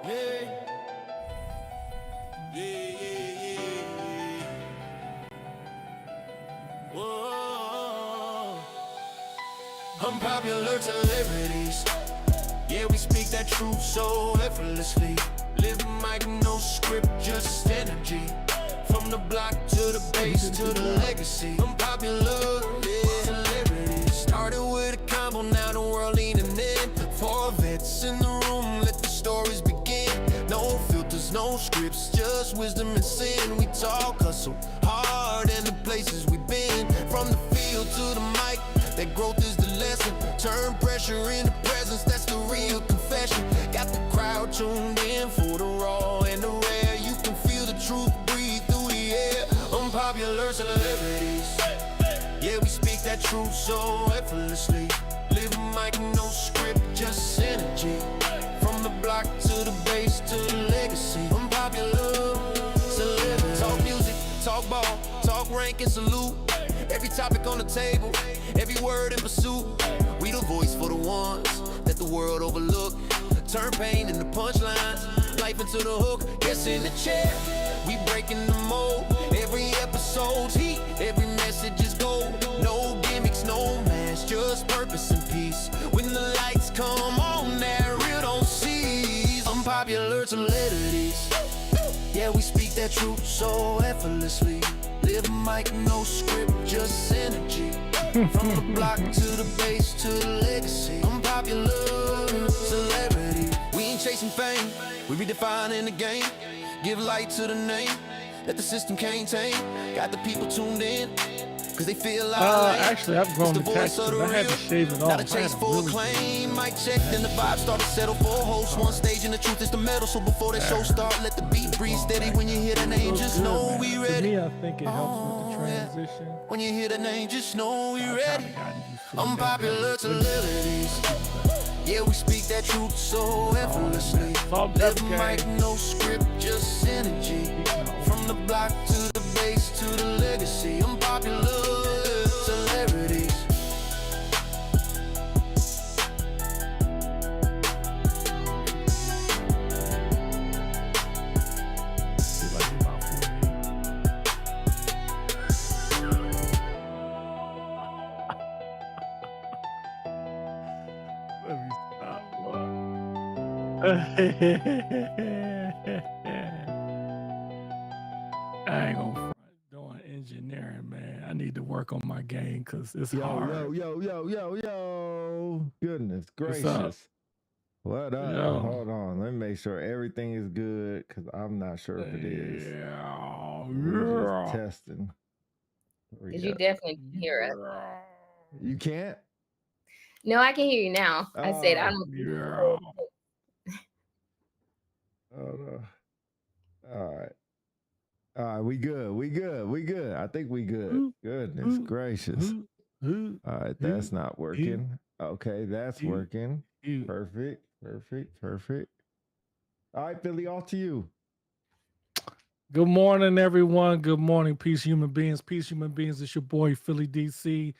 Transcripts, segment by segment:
Yeah, yeah, yeah, yeah. Whoa. Unpopular celebrities. Yeah, we speak that truth so effortlessly. Living like no script, just energy. From the block to the base to the legacy. Unpopular, yeah, celebrities. Started with a combo, now the world leaning in. Four vets in the room, let the stories begin. No filters, no scripts, just wisdom and sin. We talk, hustle hard, and the places we've been. From the field to the mic, that growth is the lesson. Turn pressure into presence, that's the real confession. Got the crowd tuned in for the raw and the rare. You can feel the truth breathe through the air. Unpopular celebrities. Yeah, we speak that truth so effortlessly. Living like no script, just energy. From the block to the base to the legacy. Unpopular celebrities. Talk music, talk ball, talk rank and salute. Every topic on the table, every word in pursuit. We the voice for the ones that the world overlook. Turn pain into punchlines, life into the hook. Yes, in the chair, we breaking the mold. Every episode's heat, every message is gold. No gimmicks, no mask, just purpose and peace. When the lights come on, that real don't cease. Unpopular celebrities. Yeah, we speak that truth so effortlessly. Living like no script, just energy. From the block to the base to the legacy. Unpopular celebrity. We ain't chasing fame, we redefining the game. Give light to the name that the system can't tame. Got the people tuned in, cause they feel our lane. Actually, I've grown the taxes. I had to shave it off. Not a chase for a claim. Mic check, then the vibe start to settle for a host. One stage and the truth is the metal. So before the show start, let the beat breathe steady. When you hear the name, just know we ready. To me, I think it helps with the transition. When you hear the name, just know we ready. Unpopular celebrities. Yeah, we speak that truth so effortlessly. Living like no script, just energy. From the block to the base to the legacy. Unpopular celebrities. Let me stop. I ain't gonna front doing engineering, man. I need to work on my game because it's hard. Yo. Goodness gracious. What up? Yo. Hold on. Let me make sure everything is good because I'm not sure if it is. We're just testing. Because you definitely can hear us. You can't? No, I can hear you now. I said I don't. All right, we good. I think we good. Goodness gracious. All right, that's not working. Okay, that's working. Perfect. All right, Philly, off to you. Good morning, everyone. Good morning, Peace Human Beings. Peace Human Beings, it's your boy, Philly DC.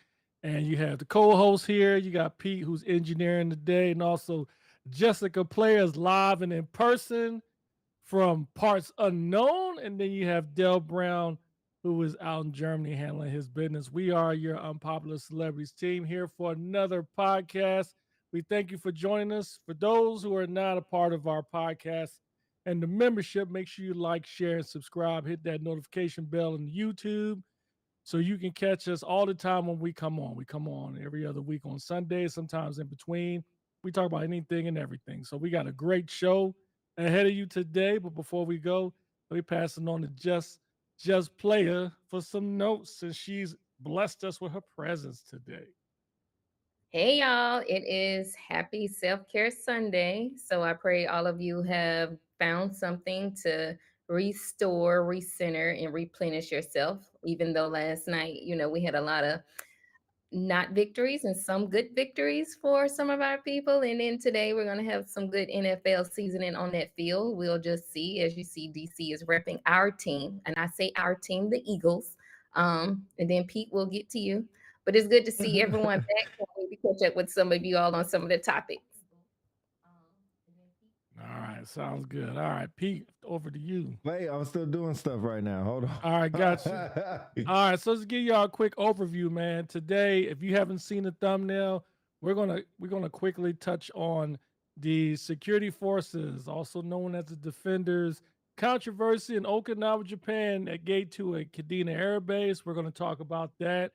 And you have the co-host here. You got Pete, who's engineering today, and also Jessica Players live and in person from parts unknown. And then you have Del Brown, who is out in Germany handling his business. We are your Unpopular Celebrities team here for another podcast. We thank you for joining us. For those who are not a part of our podcast and the membership, make sure you like, share, and subscribe. Hit that notification bell on YouTube so you can catch us all the time when we come on. We come on every other week on Sundays, sometimes in between. We talk about anything and everything. So we got a great show ahead of you today. But before we go, let me pass it on to Just Player for some notes, since she's blessed us with her presence today. Hey, y'all. It is Happy Self-Care Sunday. So I pray all of you have found something to restore, recenter, and replenish yourself. Even though last night, we had a lot of not victories and some good victories for some of our people. And then today we're going to have some good NFL seasoning on that field. We'll just see. As you see, DC is repping our team. And I say our team, the Eagles. And then Pete will get to you. But it's good to see everyone back. Can't wait to catch up with some of you all on some of the topics. All right. right, sounds good. All right, Pete, over to you. Wait, I'm still doing stuff right now. Hold on. All right, gotcha. All right, so let's give y'all a quick overview, man. Today, if you haven't seen the thumbnail, we're gonna quickly touch on the security forces, also known as the defenders, controversy in Okinawa, Japan, at Gate 2 at Kadena Air Base. We're gonna talk about that.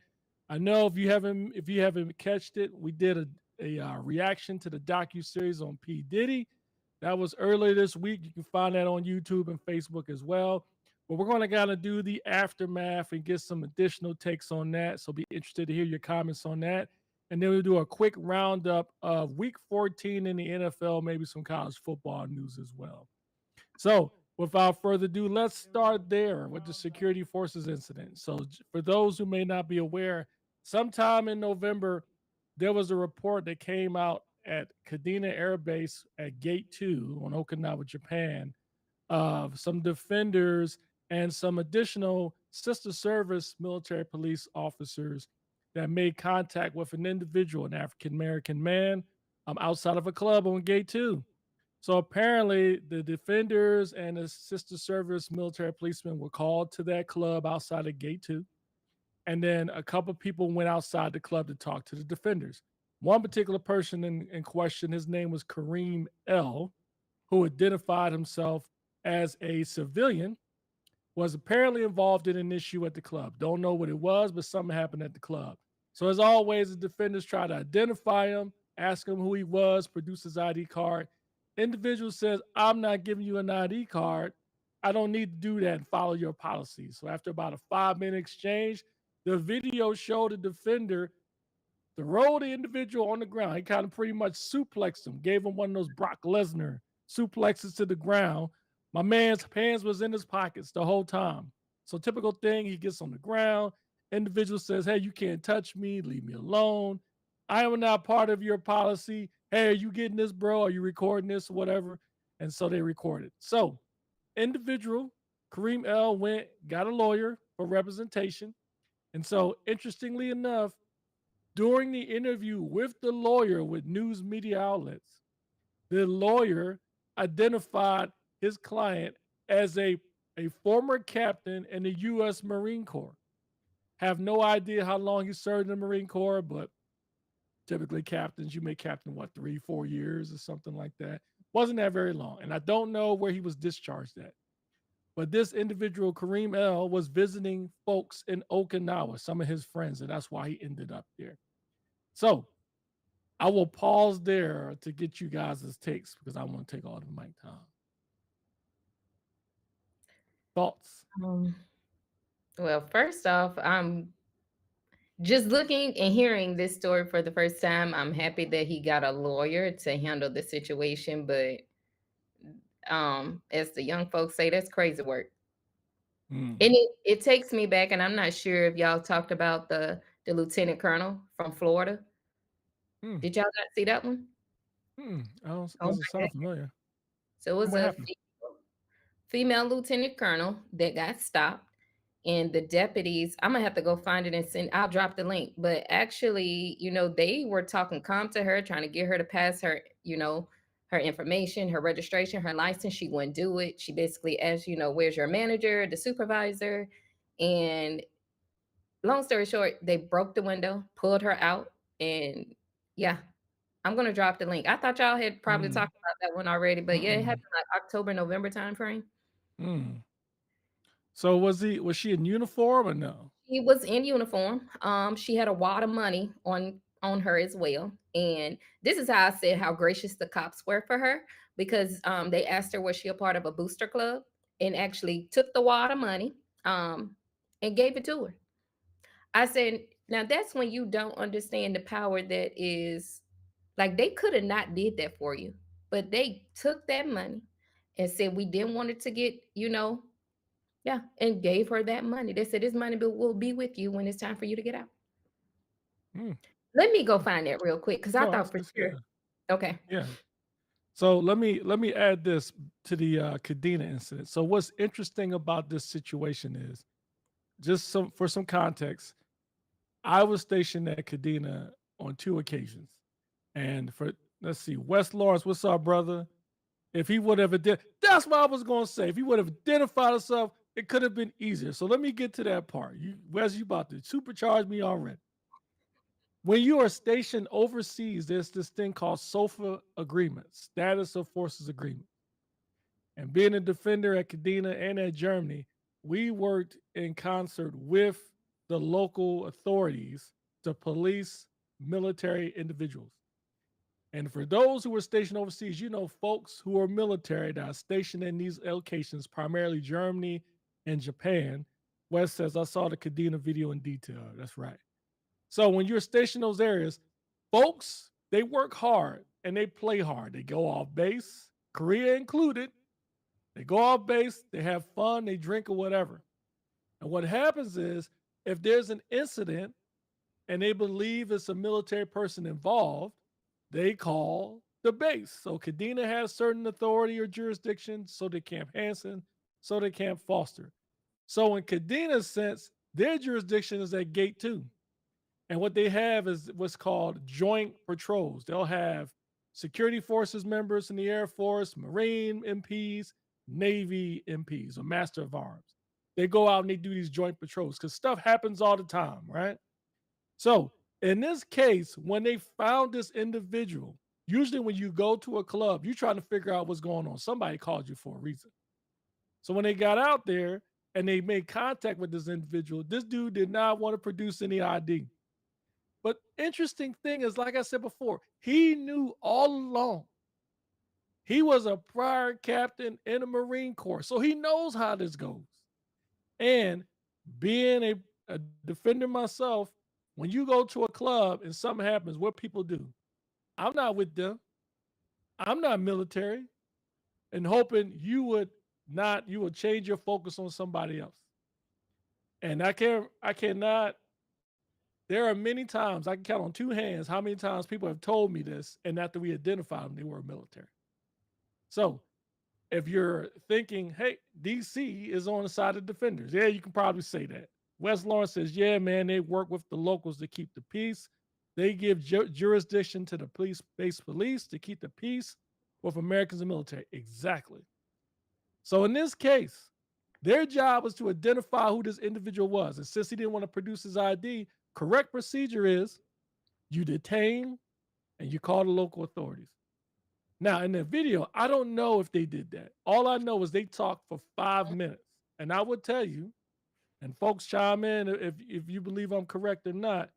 I know if you haven't catched it, we did a reaction to the docu-series on P. Diddy. That was earlier this week. You can find that on YouTube and Facebook as well. But we're going to kind of do the aftermath and get some additional takes on that. So be interested to hear your comments on that. And then we'll do a quick roundup of week 14 in the NFL, maybe some college football news as well. So without further ado, let's start there with the security forces incident. So for those who may not be aware, sometime in November, there was a report that came out at Kadena Air Base at Gate 2 on Okinawa, Japan, of some defenders and some additional sister service military police officers that made contact with an individual, an African American man, outside of a club on Gate 2. So apparently, the defenders and the sister service military policemen were called to that club outside of Gate 2. And then a couple of people went outside the club to talk to the defenders. One particular person in question, his name was Kareem L., who identified himself as a civilian, was apparently involved in an issue at the club. Don't know what it was, but something happened at the club. So as always, the defenders try to identify him, ask him who he was, produce his ID card. Individual says, I'm not giving you an ID card. I don't need to do that and follow your policy. So after about a 5-minute exchange, the video showed the defender throw the individual on the ground. He kind of pretty much suplexed him, gave him one of those Brock Lesnar suplexes to the ground. My man's hands was in his pockets the whole time. So typical thing, he gets on the ground. Individual says, hey, you can't touch me. Leave me alone. I am not part of your policy. Hey, are you getting this, bro? Are you recording this or whatever? And so they recorded. So individual, Kareem L. went, got a lawyer for representation. And so interestingly enough, during the interview with the lawyer with news media outlets, the lawyer identified his client as a former captain in the U.S. Marine Corps. Have no idea how long he served in the Marine Corps, but typically captains, you may captain, 3-4 years or something like that. Wasn't that very long. And I don't know where he was discharged at. But this individual, Kareem L., was visiting folks in Okinawa, some of his friends, and that's why he ended up there. So I will pause there to get you guys' takes because I want to take all the mic time. Thoughts? Well, first off, I'm just looking and hearing this story for the first time. I'm happy that he got a lawyer to handle the situation, but as the young folks say, that's crazy work. And it takes me back, and I'm not sure if y'all talked about the lieutenant colonel from Florida. Did y'all not see that one? Doesn't sound familiar. So it was What a happened? female lieutenant colonel that got stopped, and the deputies, I'm gonna have to go find it and send, I'll drop the link. But actually, they were talking calm to her, trying to get her to pass her, her information, her registration, her license. She wouldn't do it. She basically asked, where's your manager, the supervisor? And long story short, they broke the window, pulled her out, and yeah, I'm gonna drop the link. I thought y'all had probably talked about that one already, but yeah, it happened like October, November timeframe. So was she in uniform or no? She was in uniform. She had a wad of money on her as well. And this is how I said how gracious the cops were for her, because they asked her, was she a part of a booster club, and actually took the wad of money and gave it to her. I said, now that's when you don't understand the power that is, like, they could have not did that for you, but they took that money and said, we didn't want it to get, and gave her that money. They said, this money will be with you when it's time for you to get out. Let me go find that real quick, because I thought for sure. Okay. Yeah. So let me add this to the Kadena incident. So what's interesting about this situation is, just for some context, I was stationed at Kadena on 2 occasions. And let's see, West Lawrence, what's up, brother? If he would have, that's what I was going to say. If he would have identified himself, it could have been easier. So let me get to that part. Wes, you about to supercharge me already. When you are stationed overseas, there's this thing called SOFA agreements, status of forces agreement. And being a defender at Kadena and at Germany, we worked in concert with the local authorities to police military individuals. And for those who were stationed overseas, you know, folks who are military that are stationed in these locations, primarily Germany and Japan. Wes says, I saw the Kadena video in detail. That's right. So when you're stationed in those areas, folks, they work hard and they play hard. They go off base, Korea included. They go off base, they have fun, they drink or whatever. And what happens is if there's an incident and they believe it's a military person involved, they call the base. So Kadena has certain authority or jurisdiction, so did Camp Hansen, so did Camp Foster. So in Kadena's sense, their jurisdiction is at Gate 2. And what they have is what's called joint patrols. They'll have security forces members in the Air Force, Marine MPs, Navy MPs, or Master of Arms. They go out and they do these joint patrols because stuff happens all the time, right? So in this case, when they found this individual, usually when you go to a club, you're trying to figure out what's going on. Somebody called you for a reason. So when they got out there and they made contact with this individual, this dude did not want to produce any ID. But interesting thing is, like I said before, he knew all along. He was a prior captain in the Marine Corps, so he knows how this goes. And being a defender myself, when you go to a club and something happens, what people do? I'm not with them. I'm not military. And hoping you would change your focus on somebody else. And I cannot, there are many times, I can count on two hands how many times people have told me this, and after we identified them, they were military. So if you're thinking, hey, DC is on the side of defenders, yeah, you can probably say that. Wes Lawrence says, yeah, man, they work with the locals to keep the peace. They give jurisdiction to the police-based police to keep the peace with Americans and military. Exactly. So in this case, their job was to identify who this individual was. And since he didn't want to produce his ID, correct procedure is you detain and you call the local authorities. Now, in the video, I don't know if they did that. All I know is they talked for 5 minutes. And I would tell you, and folks chime in if you believe I'm correct or not,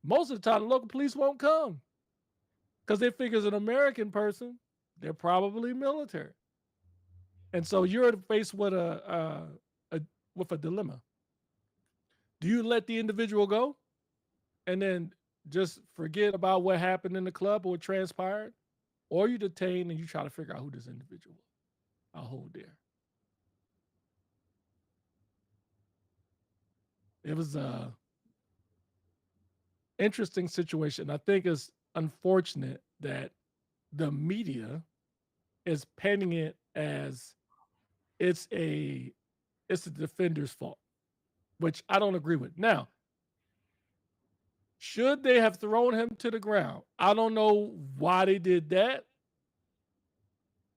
most of the time the local police won't come because they figure as an American person, they're probably military. And so you're faced with a dilemma. Do you let the individual go and then just forget about what happened in the club or what transpired? Or you detain and you try to figure out who this individual was. I'll hold there. It was a interesting situation. I think it's unfortunate that the media is painting it as it's the defender's fault, which I don't agree with. Now, should they have thrown him to the ground? I don't know why they did that.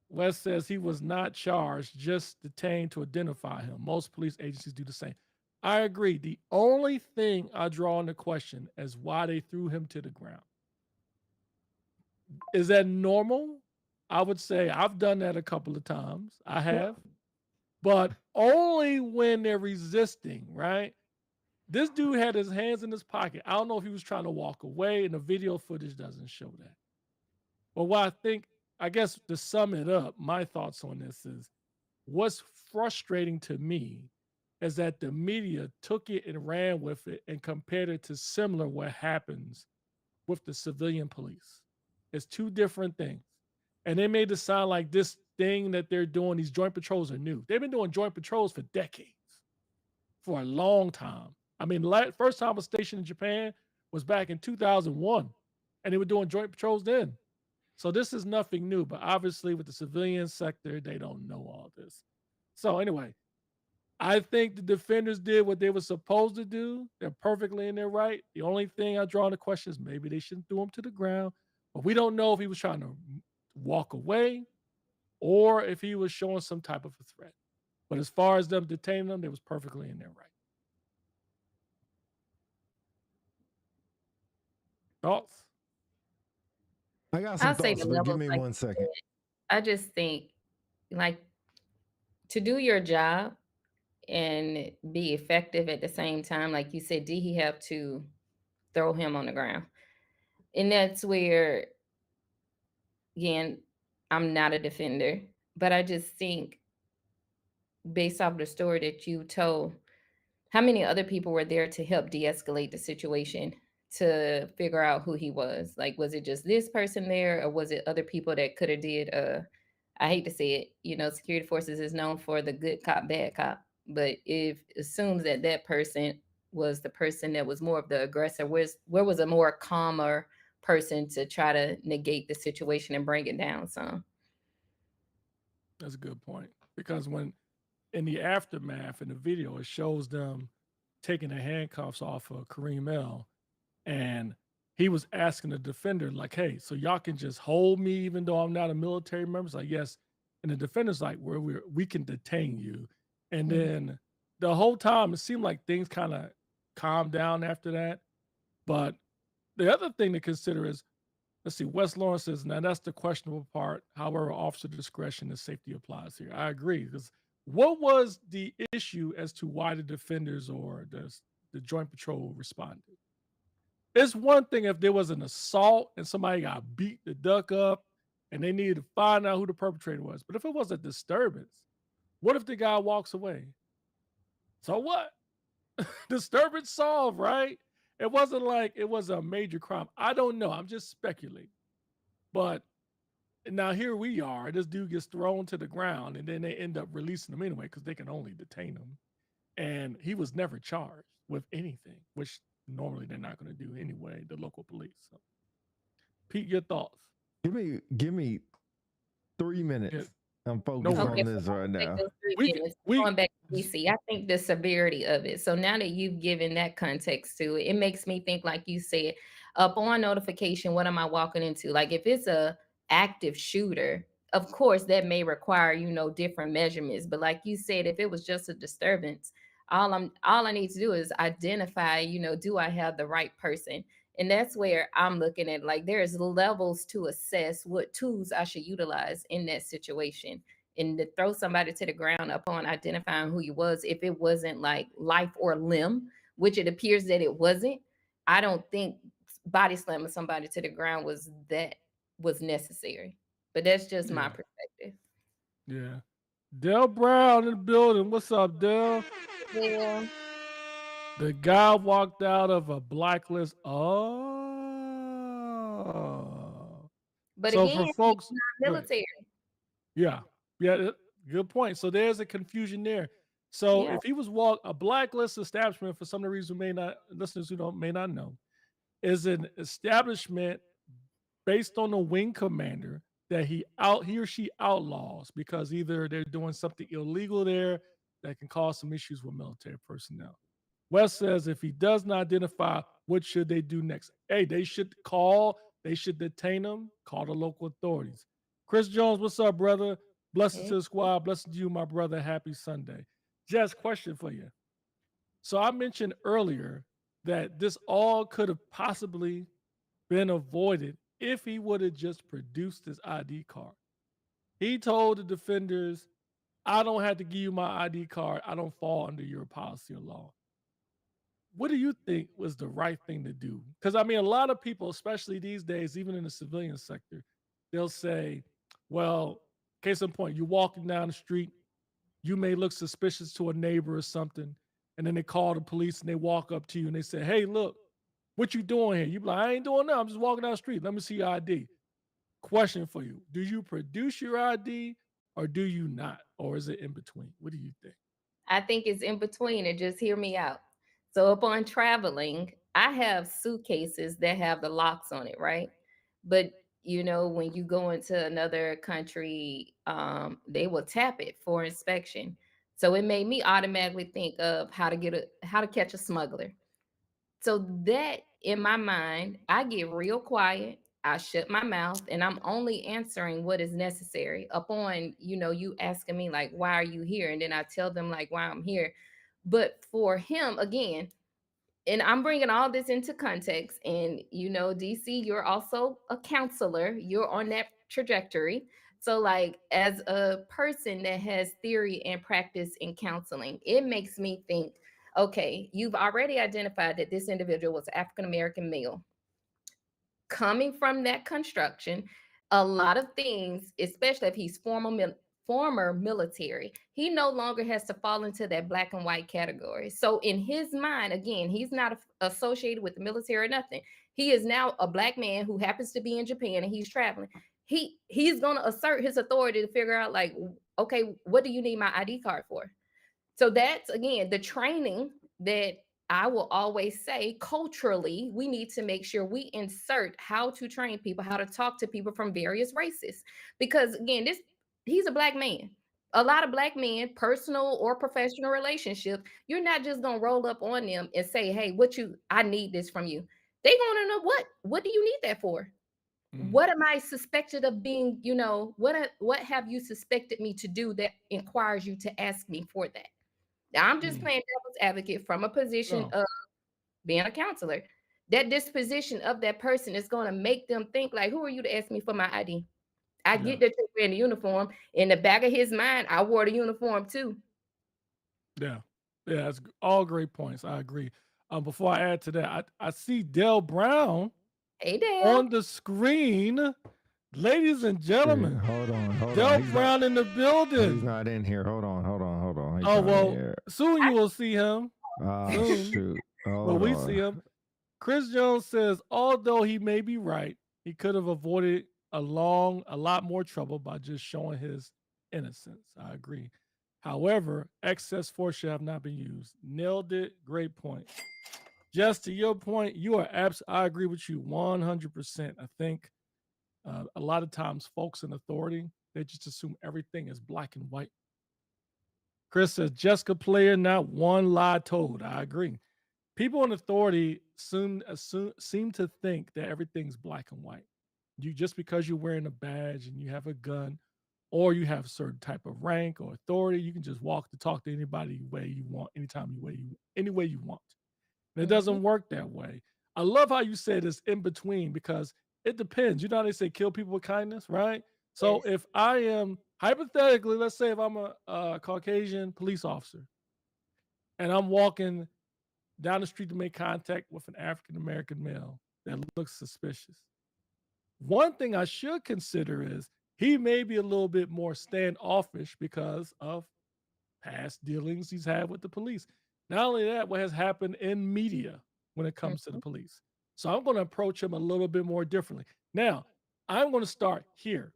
Wes says he was not charged, just detained to identify him. Most police agencies do the same. I agree. The only thing I draw into question is why they threw him to the ground. Is that normal? I would say I've done that a couple of times. I have. But only when they're resisting, right? This dude had his hands in his pocket. I don't know if he was trying to walk away, and the video footage doesn't show that. But what I guess to sum it up, my thoughts on this is what's frustrating to me is that the media took it and ran with it and compared it to similar what happens with the civilian police. It's two different things. And they made it sound like this thing that they're doing, these joint patrols are new. They've been doing joint patrols for decades, for a long time. I mean, first time I was stationed in Japan was back in 2001, and they were doing joint patrols then. So this is nothing new, but obviously with the civilian sector, they don't know all this. So anyway, I think the defenders did what they were supposed to do. They're perfectly in their right. The only thing I draw into question is maybe they shouldn't throw him to the ground, but we don't know if he was trying to walk away or if he was showing some type of a threat. But as far as them detaining them, they was perfectly in their right. Thoughts? I got some I'll say thoughts, the but give levels, me like 1 you second. said. I just think, like, to do your job and be effective at the same time, like you said, did he have to throw him on the ground? And that's where, again, I'm not a defender, but I just think, based off the story that you told, how many other people were there to help de-escalate the situation, to figure out who he was? Like, was it just this person there, or was it other people that could have did I hate to say it, security forces is known for the good cop, bad cop. But if assumes that that person was the person that was more of the aggressor, where was a more calmer person to try to negate the situation and bring it down some? That's a good point. Because when in the aftermath in the video, it shows them taking the handcuffs off of Kareem L. And he was asking the defender, like, hey, so y'all can just hold me even though I'm not a military member? It's like, yes. And the defender's like, we can detain you. And Mhm. then the whole time it seemed like things kind of calmed down after that. But the other thing to consider is, let's see, Wes Lawrence says, now that's the questionable part. However, officer discretion and safety applies here. I agree. Because what was the issue as to why the defenders or the Joint Patrol responded? It's one thing if there was an assault and somebody got beat the duck up and they needed to find out who the perpetrator was. But if it was a disturbance, what if the guy walks away? So what? Disturbance solved, right? It wasn't like it was a major crime. I don't know. I'm just speculating. But now here we are. This dude gets thrown to the ground and then they end up releasing him anyway because they can only detain him. And he was never charged with anything, which normally they're not going to do anyway, the local police. So, Pete, your thoughts? Give me 3 Yeah, minutes. I'm no focused worries. on Okay, this right take now. those 3 We minutes. we Going back to DC, I think the severity of it. So now that you've given that context to it, it makes me think, like you said, upon notification, what am I walking into? Like, if it's a active shooter, of course that may require, different measurements. But like you said, if it was just a disturbance, all I need to do is identify, do I have the right person? And that's where I'm looking at, like, there's levels to assess what tools I should utilize in that situation. And to throw somebody to the ground upon identifying who he was, if it wasn't like life or limb, which it appears that it wasn't, I don't think body slamming somebody to the ground was necessary. But that's just my yeah, perspective. yeah. Dell Brown in the building. What's up, Dell? Yeah. The guy walked out of a blacklist. Oh. But So again, for he's folks, not go ahead. military. Yeah. Yeah. Good point. So there's a confusion there. So Yeah. if he was a blacklist establishment, for some of the reasons may not listeners who don't may not know, is an establishment based on the wing commander that he or she outlaws because either they're doing something illegal there that can cause some issues with military personnel. West says if he does not identify, what should they do next? Hey, they should detain him, call the local authorities. Chris Jones, what's up, brother? Blessings Okay. to the squad. Blessings to you, my brother. Happy Sunday. Jess, question for you. So I mentioned earlier that this all could have possibly been avoided if he would have just produced his ID card. He told the defenders, I don't have to give you my ID card. I don't fall under your policy or law. What do you think was the right thing to do? Because I mean, a lot of people, especially these days, even in the civilian sector, they'll say, well, case in point, you're walking down the street, you may look suspicious to a neighbor or something, and then they call the police and they walk up to you and they say, hey, look, what you doing here? You be like, I ain't doing nothing. I'm just walking down the street. Let me see your ID. Question for you. Do you produce your ID or do you not? Or is it in between? What do you think? I think it's in between, and just hear me out. So upon traveling, I have suitcases that have the locks on it, right? But when you go into another country, they will tap it for inspection. So it made me automatically think of how to catch a smuggler. So that, in my mind, I get real quiet. I shut my mouth and I'm only answering what is necessary upon, you asking me like, why are you here? And then I tell them like why I'm here. But for him, again, and I'm bringing all this into context. And DC, you're also a counselor. You're on that trajectory. So, like, as a person that has theory and practice in counseling, it makes me think, okay, you've already identified that this individual was African American male. Coming from that construction, a lot of things, especially if he's former military, he no longer has to fall into that black and white category. So in his mind, again, he's not associated with the military or nothing. He is now a black man who happens to be in Japan and he's traveling. He's going to assert his authority to figure out like, okay, what do you need my ID card for? So that's, again, the training that I will always say culturally, we need to make sure we insert how to train people, how to talk to people from various races. Because again, he's a black man. A lot of black men, personal or professional relationships, you're not just gonna roll up on them and say, hey, I need this from you. They gonna know what do you need that for? What am I suspected of being, what have you suspected me to do that inquires you to ask me for that? Now, I'm just playing devil's advocate from a position of being a counselor. That disposition of that person is going to make them think like, who are you to ask me for my ID? I get that you're wearing the uniform. In the back of his mind, I wore the uniform too. Yeah. Yeah, that's all great points. I agree. Before I add to that, I see Dale Brown Hey, Dale. on the screen. Ladies and gentlemen, Hold on. Dale Brown in the building. He's not in here. Hold on. Soon you will see him. Soon. Shoot. But we see him. Chris Jones says, although he may be right, he could have avoided a lot more trouble by just showing his innocence. I agree. However, excess force should have not been used. Nailed it. Great point. Just to your point, I agree with you 100%. I think a lot of times folks in authority, they just assume everything is black and white. Chris says, Jessica player, not one lie told. I agree. People in authority seem to think that everything's black and white. Just because you're wearing a badge and you have a gun or you have a certain type of rank or authority, you can just walk to talk to anybody the way you want, any way you want. And it doesn't work that way. I love how you said it's in between because it depends. You know how they say kill people with kindness, right? So if I am, hypothetically, let's say if I'm a Caucasian police officer and I'm walking down the street to make contact with an African-American male that looks suspicious. One thing I should consider is he may be a little bit more standoffish because of past dealings he's had with the police. Not only that, what has happened in media when it comes to the police. So I'm going to approach him a little bit more differently. Now, I'm going to start here.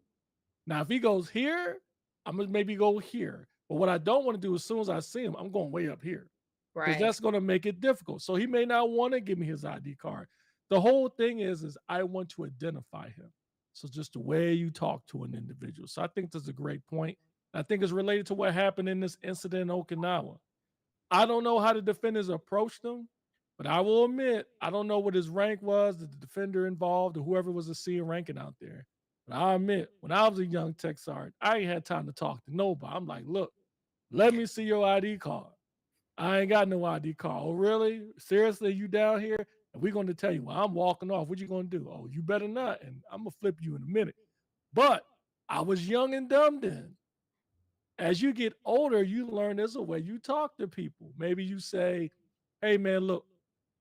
Now, if he goes here, I'm going to maybe go here. But what I don't want to do as soon as I see him, I'm going way up here. Because that's going to make it difficult. So he may not want to give me his ID card. The whole thing is I want to identify him. So just the way you talk to an individual. So I think that's a great point. I think it's related to what happened in this incident in Okinawa. I don't know how the defenders approached him, but I will admit, I don't know what his rank was, the defender involved, or whoever was the senior ranking out there. But I admit, when I was a young tech sergeant, I ain't had time to talk to nobody. I'm like, look, let me see your ID card. I ain't got no ID card. Oh, really? Seriously, you down here? And we're going to tell you, well, I'm walking off. What you going to do? Oh, you better not. And I'm going to flip you in a minute. But I was young and dumb then. As you get older, you learn there's a way you talk to people. Maybe you say, hey, man, look,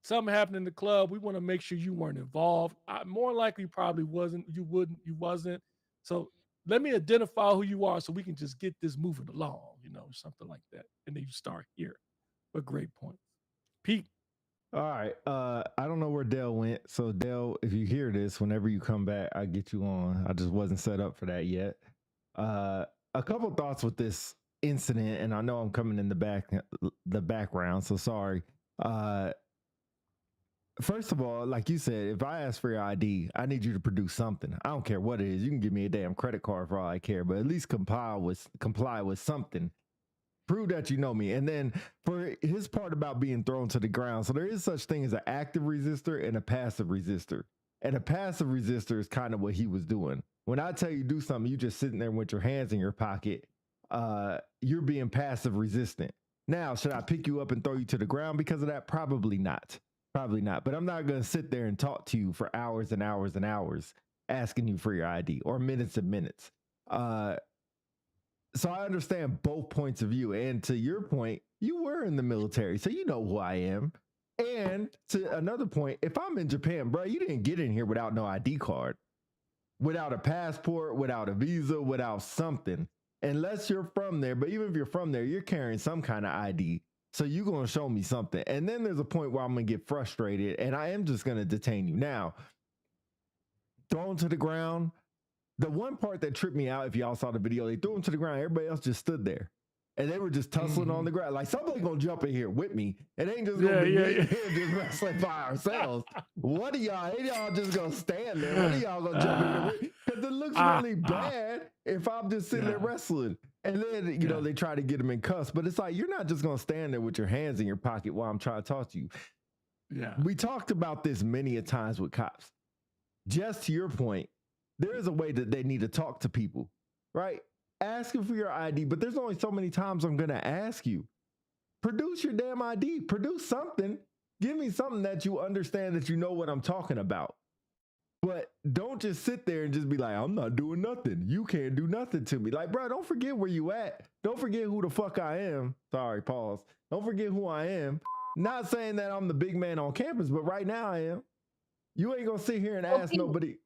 something happened in the club. We want to make sure you weren't involved. More likely probably wasn't. You wasn't. So let me identify who you are so we can just get this moving along, something like that. And then you start here. But great point. Pete. All right. I don't know where Dale went. So Dale, if you hear this, whenever you come back, I'll get you on. I just wasn't set up for that yet. A couple thoughts with this incident, and I know I'm coming in the background, so sorry. First of all, like you said, if I ask for your ID, I need you to produce something. I don't care what it is. You can give me a damn credit card for all I care, but at least comply with something. Prove that you know me. And then for his part about being thrown to the ground, so there is such thing as an active resistor and a passive resistor. And a passive resistor is kind of what he was doing. When I tell you do something, you just sitting there with your hands in your pocket. You're being passive resistant. Now, should I pick you up and throw you to the ground because of that? Probably not. Probably not. But I'm not going to sit there and talk to you for hours and hours and hours asking you for your ID, or minutes and minutes. So I understand both points of view. And to your point, you were in the military, so you know who I am. And to another point, if I'm in Japan, bro, you didn't get in here without no ID card, without a passport, without a visa, without something, unless you're from there. But even if you're from there, you're carrying some kind of ID. So you're going to show me something. And then there's a point where I'm going to get frustrated and I am just going to detain you. Now, thrown to the ground. The one part that tripped me out, if y'all saw the video, they threw him to the ground. Everybody else just stood there. And they were just tussling on the ground. Like, somebody gonna jump in here with me. It ain't just gonna be me here just wrestling by ourselves. What are y'all? Ain't y'all just gonna stand there? What are y'all gonna jump in here? Because it looks really bad if I'm just sitting there wrestling. And then, you know, they try to get him in cuffs. But it's like, you're not just gonna stand there with your hands in your pocket while I'm trying to talk to you. Yeah. We talked about this many a times with cops. Just to your point, there is a way that they need to talk to people, right? Asking for your ID, but there's only so many times I'm going to ask you. Produce your damn ID. Produce something. Give me something that you understand, that you know what I'm talking about. But don't just sit there and just be like, I'm not doing nothing. You can't do nothing to me. Like, bro, don't forget where you at. Don't forget who the fuck I am. Sorry, pause. Don't forget who I am. Not saying that I'm the big man on campus, but right now I am. You ain't going to sit here and ask nobody.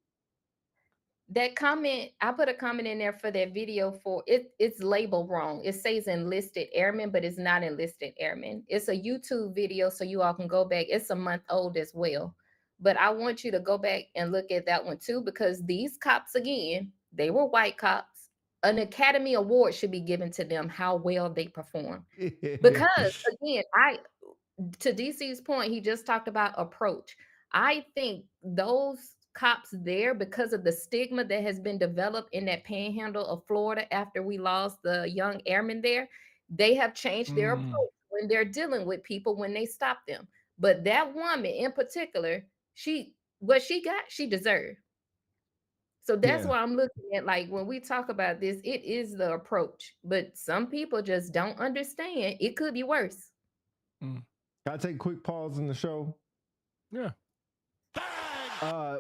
That comment, I put a comment in there for that video for it. It's labeled wrong. It says enlisted airmen, but it's not enlisted airmen. It's a YouTube video, so you all can go back. It's a month old as well. But I want you to go back and look at that one too, because these cops, again, they were white cops. An Academy Award should be given to them, how well they perform. Because again, to DC's point, he just talked about approach. I think those cops there, because of the stigma that has been developed in that panhandle of Florida after we lost the young airmen there, they have changed their approach when they're dealing with people when they stop them. But that woman in particular, what she got, she deserved. So that's why I'm looking at, like, when we talk about this, it is the approach. But some people just don't understand. It could be worse. Can I take a quick pause in the show? Yeah.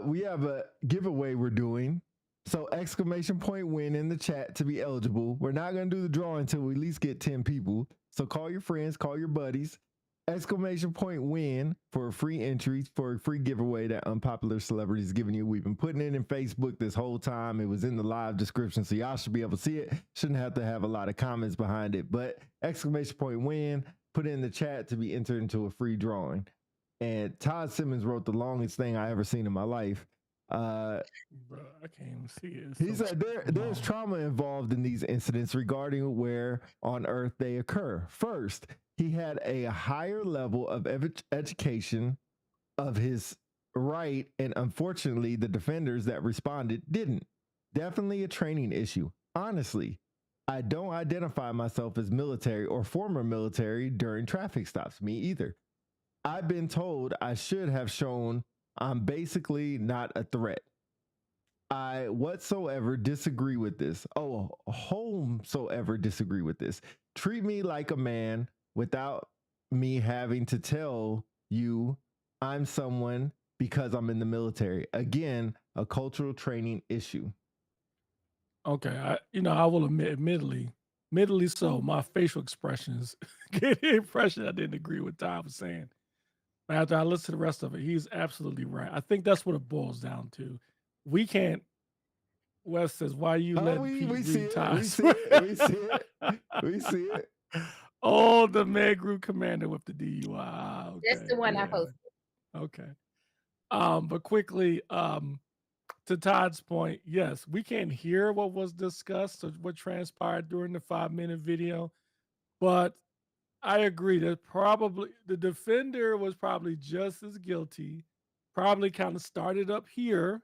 We have a giveaway we're doing. So exclamation point win in the chat to be eligible. We're not going to do the drawing until we at least get 10 people. So call your friends, call your buddies. Exclamation point win for free entries for a free giveaway that Unpopular Celebrity is giving you. We've been putting it in Facebook this whole time. It was in the live description, so y'all should be able to see it. Shouldn't have to have a lot of comments behind it, but exclamation point win, put it in the chat to be entered into a free drawing. And Todd Simmons wrote the longest thing I ever seen in my life. Bro, I can't even see it. He said there's trauma involved in these incidents regarding where on earth they occur. First, he had a higher level of education of his right, and unfortunately, the defenders that responded didn't. Definitely a training issue. Honestly, I don't identify myself as military or former military during traffic stops. Me either. I've been told I should have shown I'm basically not a threat. I whatsoever disagree with this. Oh, whomsoever disagree with this. Treat me like a man without me having to tell you I'm someone because I'm in the military. Again, a cultural training issue. Okay, I will admittedly so, my facial expressions get the impression I didn't agree with Todd was saying. But after I listen to the rest of it, he's absolutely right. I think that's what it boils down to. We can't. Wes says, "Why you let Pete read Todd?" We see it. We see it. Oh, the man group commander with the DUI. Okay, that's the one I posted. Okay. But quickly, to Todd's point, yes, we can't hear what was discussed or what transpired during the 5-minute video, but I agree that probably the defender was probably just as guilty, probably kind of started up here.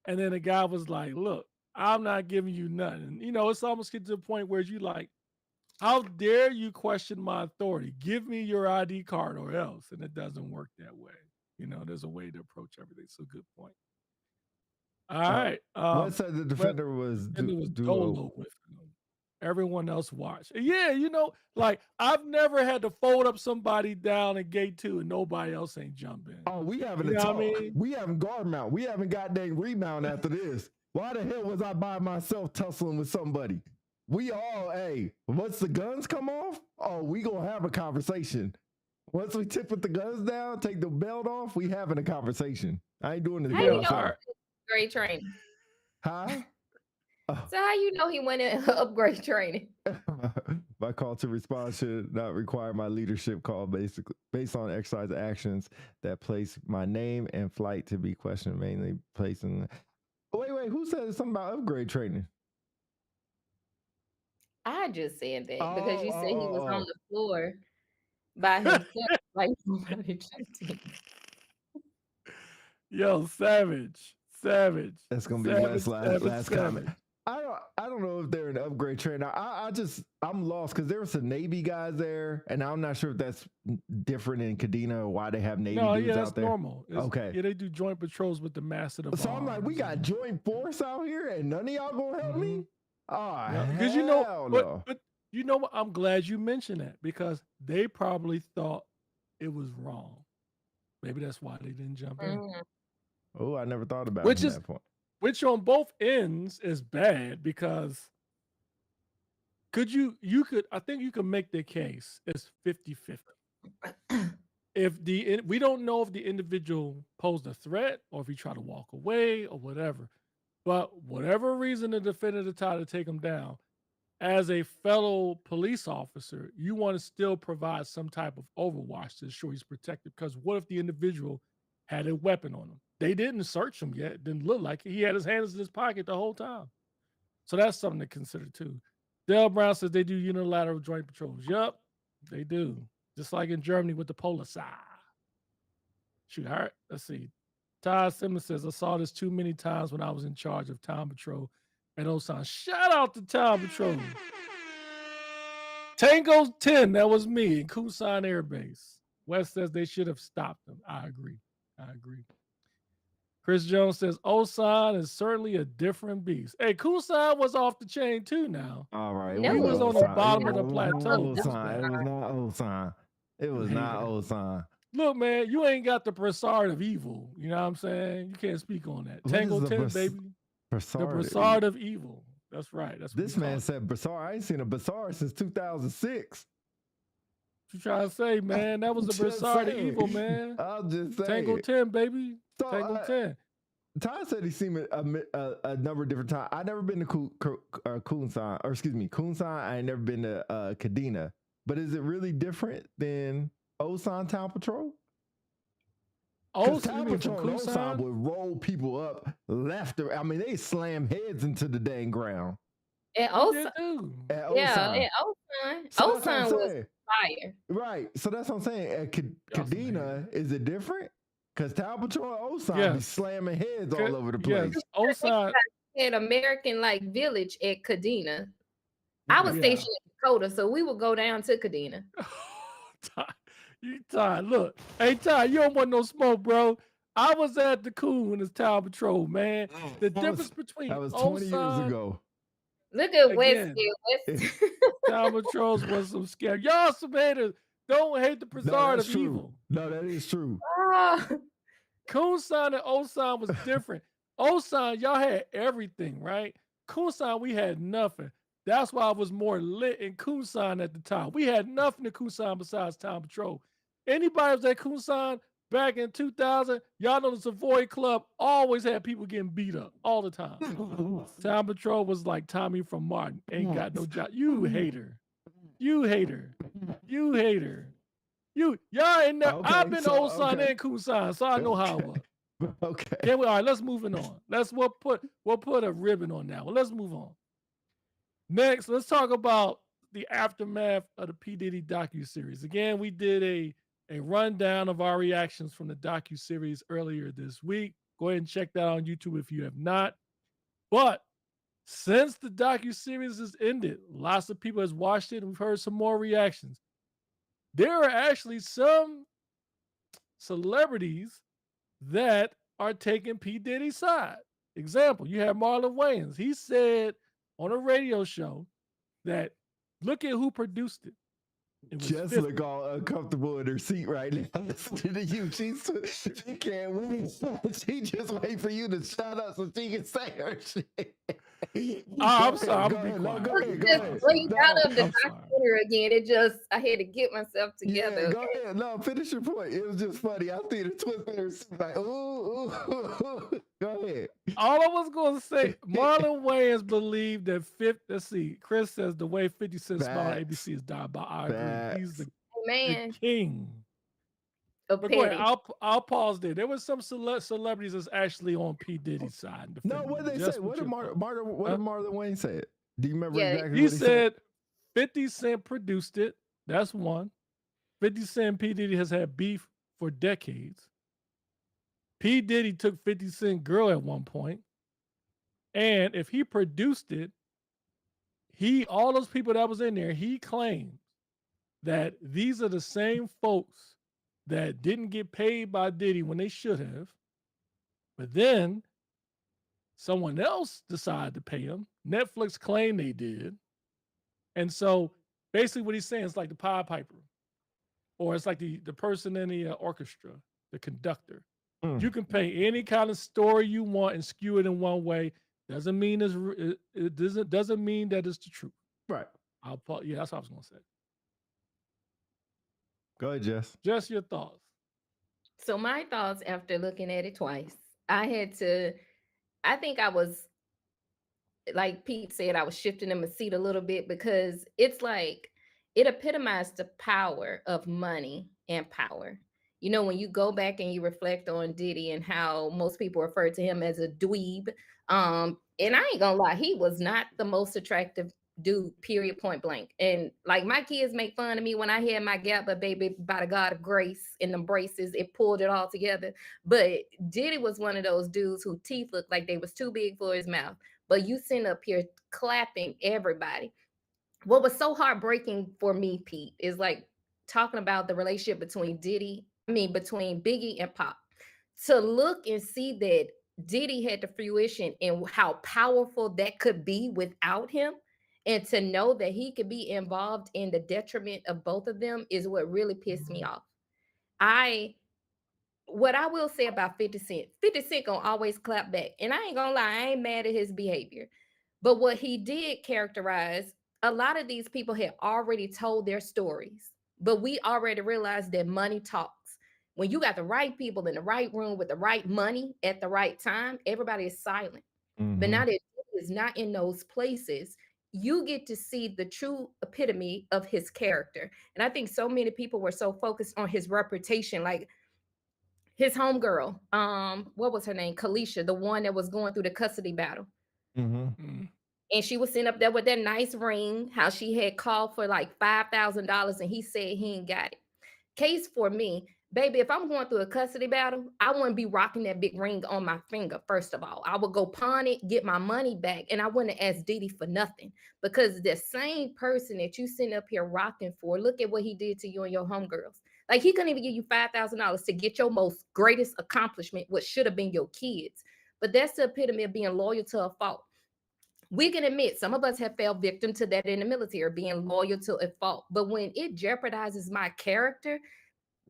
And then the guy was like, look, I'm not giving you nothing. It's almost get to the point where you like, how dare you question my authority? Give me your ID card or else. And it doesn't work that way. there's a way to approach everything. So good point. All right. What said the defender was And it was duo? Dolo with him. Everyone else watched. Yeah, like I've never had to fold up somebody down in gate 2 and nobody else ain't jumping. Oh, we having a talk. We having guard mount. We haven't got that remount after this. Why the hell was I by myself tussling with somebody? We all, hey, once the guns come off, we gonna have a conversation. Once we tip with the guns down, take the belt off, we having a conversation. I ain't doing it. How you know upgrade training? Huh? So how you know he went in upgrade training? My call to respond should not require my leadership call, basically based on exercise actions that place my name and flight to be questioned, mainly placing. Wait, who said something about upgrade training? I just said that because you said he was on the floor by himself, like somebody jumped in. Yo, savage. That's gonna be Wes' last comment. I don't know if they're an upgrade trainer. I'm lost because there were some Navy guys there, and I'm not sure if that's different in Kadena or why they have Navy dudes out there. That's normal. Okay. Yeah, they do joint patrols with the massive. So I'm like, we got joint force out here, and none of y'all gonna help me. Because but you know what? I'm glad you mentioned that because they probably thought it was wrong. Maybe that's why they didn't jump in. Oh, I never thought about it from that point. Which on both ends is bad because I think you could make the case it's 50-50. We don't know if the individual posed a threat or if he tried to walk away or whatever, but whatever reason the defendant decided to take him down, as a fellow police officer, you want to still provide some type of overwatch to ensure he's protected because what if the individual had a weapon on him? They didn't search him yet. It didn't look like it. He had his hands in his pocket the whole time. So that's something to consider too. Dale Brown says they do unilateral joint patrols. Yup, they do. Just like in Germany with the Polizei. Shoot, all right, let's see. Todd Simmons says, I saw this too many times when I was in charge of Town Patrol and Osan. Shout out to Town Patrol. Tango 10, that was me in Kusan Air Base. West says they should have stopped them. I agree. Chris Jones says, Osan is certainly a different beast. Hey, Kusan was off the chain too now. All right. He was on the bottom of the plateau. It was not Osan. Look, man, you ain't got the Brassard of evil. You know what I'm saying? You can't speak on that. Tango 10, baby. The Brassard of evil. That's right. That's what this man said Brassard. I ain't seen a Brassard since 2006. What you trying to say, man? That was the Brassard of evil, man. I'll just say Tango 10, baby. Tango 10. Todd said he's seen a number of different times. I've never been to Kunsan. I ain't never been to Kadena. But is it really different than Osan Town Patrol? Town Patrol and Osan would roll people up left. I mean, they slam heads into the dang ground. And Osan, Osan was fire. Right. So that's what I'm saying. At Kadena, is it different? Because Town Patrol and Osan be slamming heads all over the place. Yes. Osan had American Village at Kadena. I was stationed in Dakota, so we would go down to Kadena. Ty, look. Hey, Ty, you don't want no smoke, bro. I was at the Coon when it's Town Patrol, man. The difference between that was 20 Osan, years ago. Look at West. Town Patrols was some scary. Y'all some haters. Don't hate the Brassard of evil. No, that is true. Kunsan and Osan was different. Osan, y'all had everything, right? Kunsan, we had nothing. That's why I was more lit in Kunsan at the time. We had nothing in Kunsan besides Town Patrol. Anybody was at Kunsan back in 2000, y'all know the Savoy Club always had people getting beat up all the time. Town Patrol was like Tommy from Martin. Ain't got no job. You hater. Y'all ain't never. Okay, I've been to Osan and Kunsan, so I know how it was. Okay. All right, let's move on. We'll put a ribbon on that one. Let's move on. Next, let's talk about the aftermath of the P. Diddy docuseries. Again, we did a rundown of our reactions from the docuseries earlier this week. Go ahead and check that out on YouTube if you have not. But since the docuseries has ended, lots of people has watched it, and we've heard some more reactions. There are actually some celebrities that are taking P. Diddy's side. Example, you have Marlon Wayans. He said on a radio show that look at who produced it. It was Just 50. look all uncomfortable in her seat right now. Listening to you, she can't wait. She just wait for you to shut up so she can say her shit. I'm sorry. I'm Go gonna be ahead. No, quiet. go ahead. Go Just ahead. breathe out of the I'm sorry. documentary again. It just, I had to get myself together. Yeah, go ahead. No, finish your point. It was just funny. I see the twist in her seat like, ooh. Go ahead. All I was going to say, Marlon Wayans believed that 50. Let's see. Chris says the way 50 Cent smiled on Facts. ABC is diabolical. I agree. He's the Man, king. of But go ahead. petty. I'll pause there. There was some celebrities that's actually on P. Diddy's side. No, defending what him. they Just say? what What did your thoughts? Huh? Marlon Wayne say? Do you remember Yeah, exactly He what he said? said 50 Cent produced it. That's one. 50 Cent and P. Diddy has had beef for decades. P. Diddy took 50 Cent girl at one point. And if he produced it, all those people that was in there, he claims that these are the same folks that didn't get paid by Diddy when they should have. But then someone else decided to pay him. Netflix claimed they did. And so basically what he's saying is like the Pied Piper, or it's like the person in the orchestra, the conductor. You can paint any kind of story you want and skew it in one way. Doesn't mean it doesn't mean that it's the truth. Right. Yeah, that's what I was gonna say. Go ahead, Jess. Just your thoughts. So my thoughts after looking at it twice, I think I was, like Pete said, I was shifting in my seat a little bit because it's like it epitomized the power of money and power. You know, when you go back and you reflect on Diddy and how most people refer to him as a dweeb, and I ain't gonna lie, he was not the most attractive dude, period, point blank. And like my kids make fun of me when I had my gap, but baby, by the God of grace and the braces, it pulled it all together. But Diddy was one of those dudes whose teeth looked like they was too big for his mouth. But you sitting up here clapping everybody. What was so heartbreaking for me, Pete, is like talking about the relationship between between Biggie and Pop. To look and see that Diddy had the fruition and how powerful that could be without him, and to know that he could be involved in the detriment of both of them is what really pissed me off. What I will say about 50 Cent, 50 Cent gonna always clap back. And I ain't gonna lie, I ain't mad at his behavior. But what he did characterize, a lot of these people had already told their stories. But we already realized that money talks. When you got the right people in the right room with the right money at the right time, everybody is silent. But now that he is not in those places, you get to see the true epitome of his character. And I think so many people were so focused on his reputation, like his homegirl, what was her name? Kalisha, the one that was going through the custody battle. Mm. And she was sitting up there with that nice ring, how she had called for like $5,000 and he said he ain't got it. Case for me, baby, if I'm going through a custody battle, I wouldn't be rocking that big ring on my finger, first of all. I would go pawn it, get my money back, and I wouldn't ask Diddy for nothing. Because the same person that you sitting up here rocking for, look at what he did to you and your homegirls. Like he couldn't even give you $5,000 to get your most greatest accomplishment, what should have been your kids. But that's the epitome of being loyal to a fault. We can admit some of us have fell victim to that in the military, being loyal to a fault. But when it jeopardizes my character,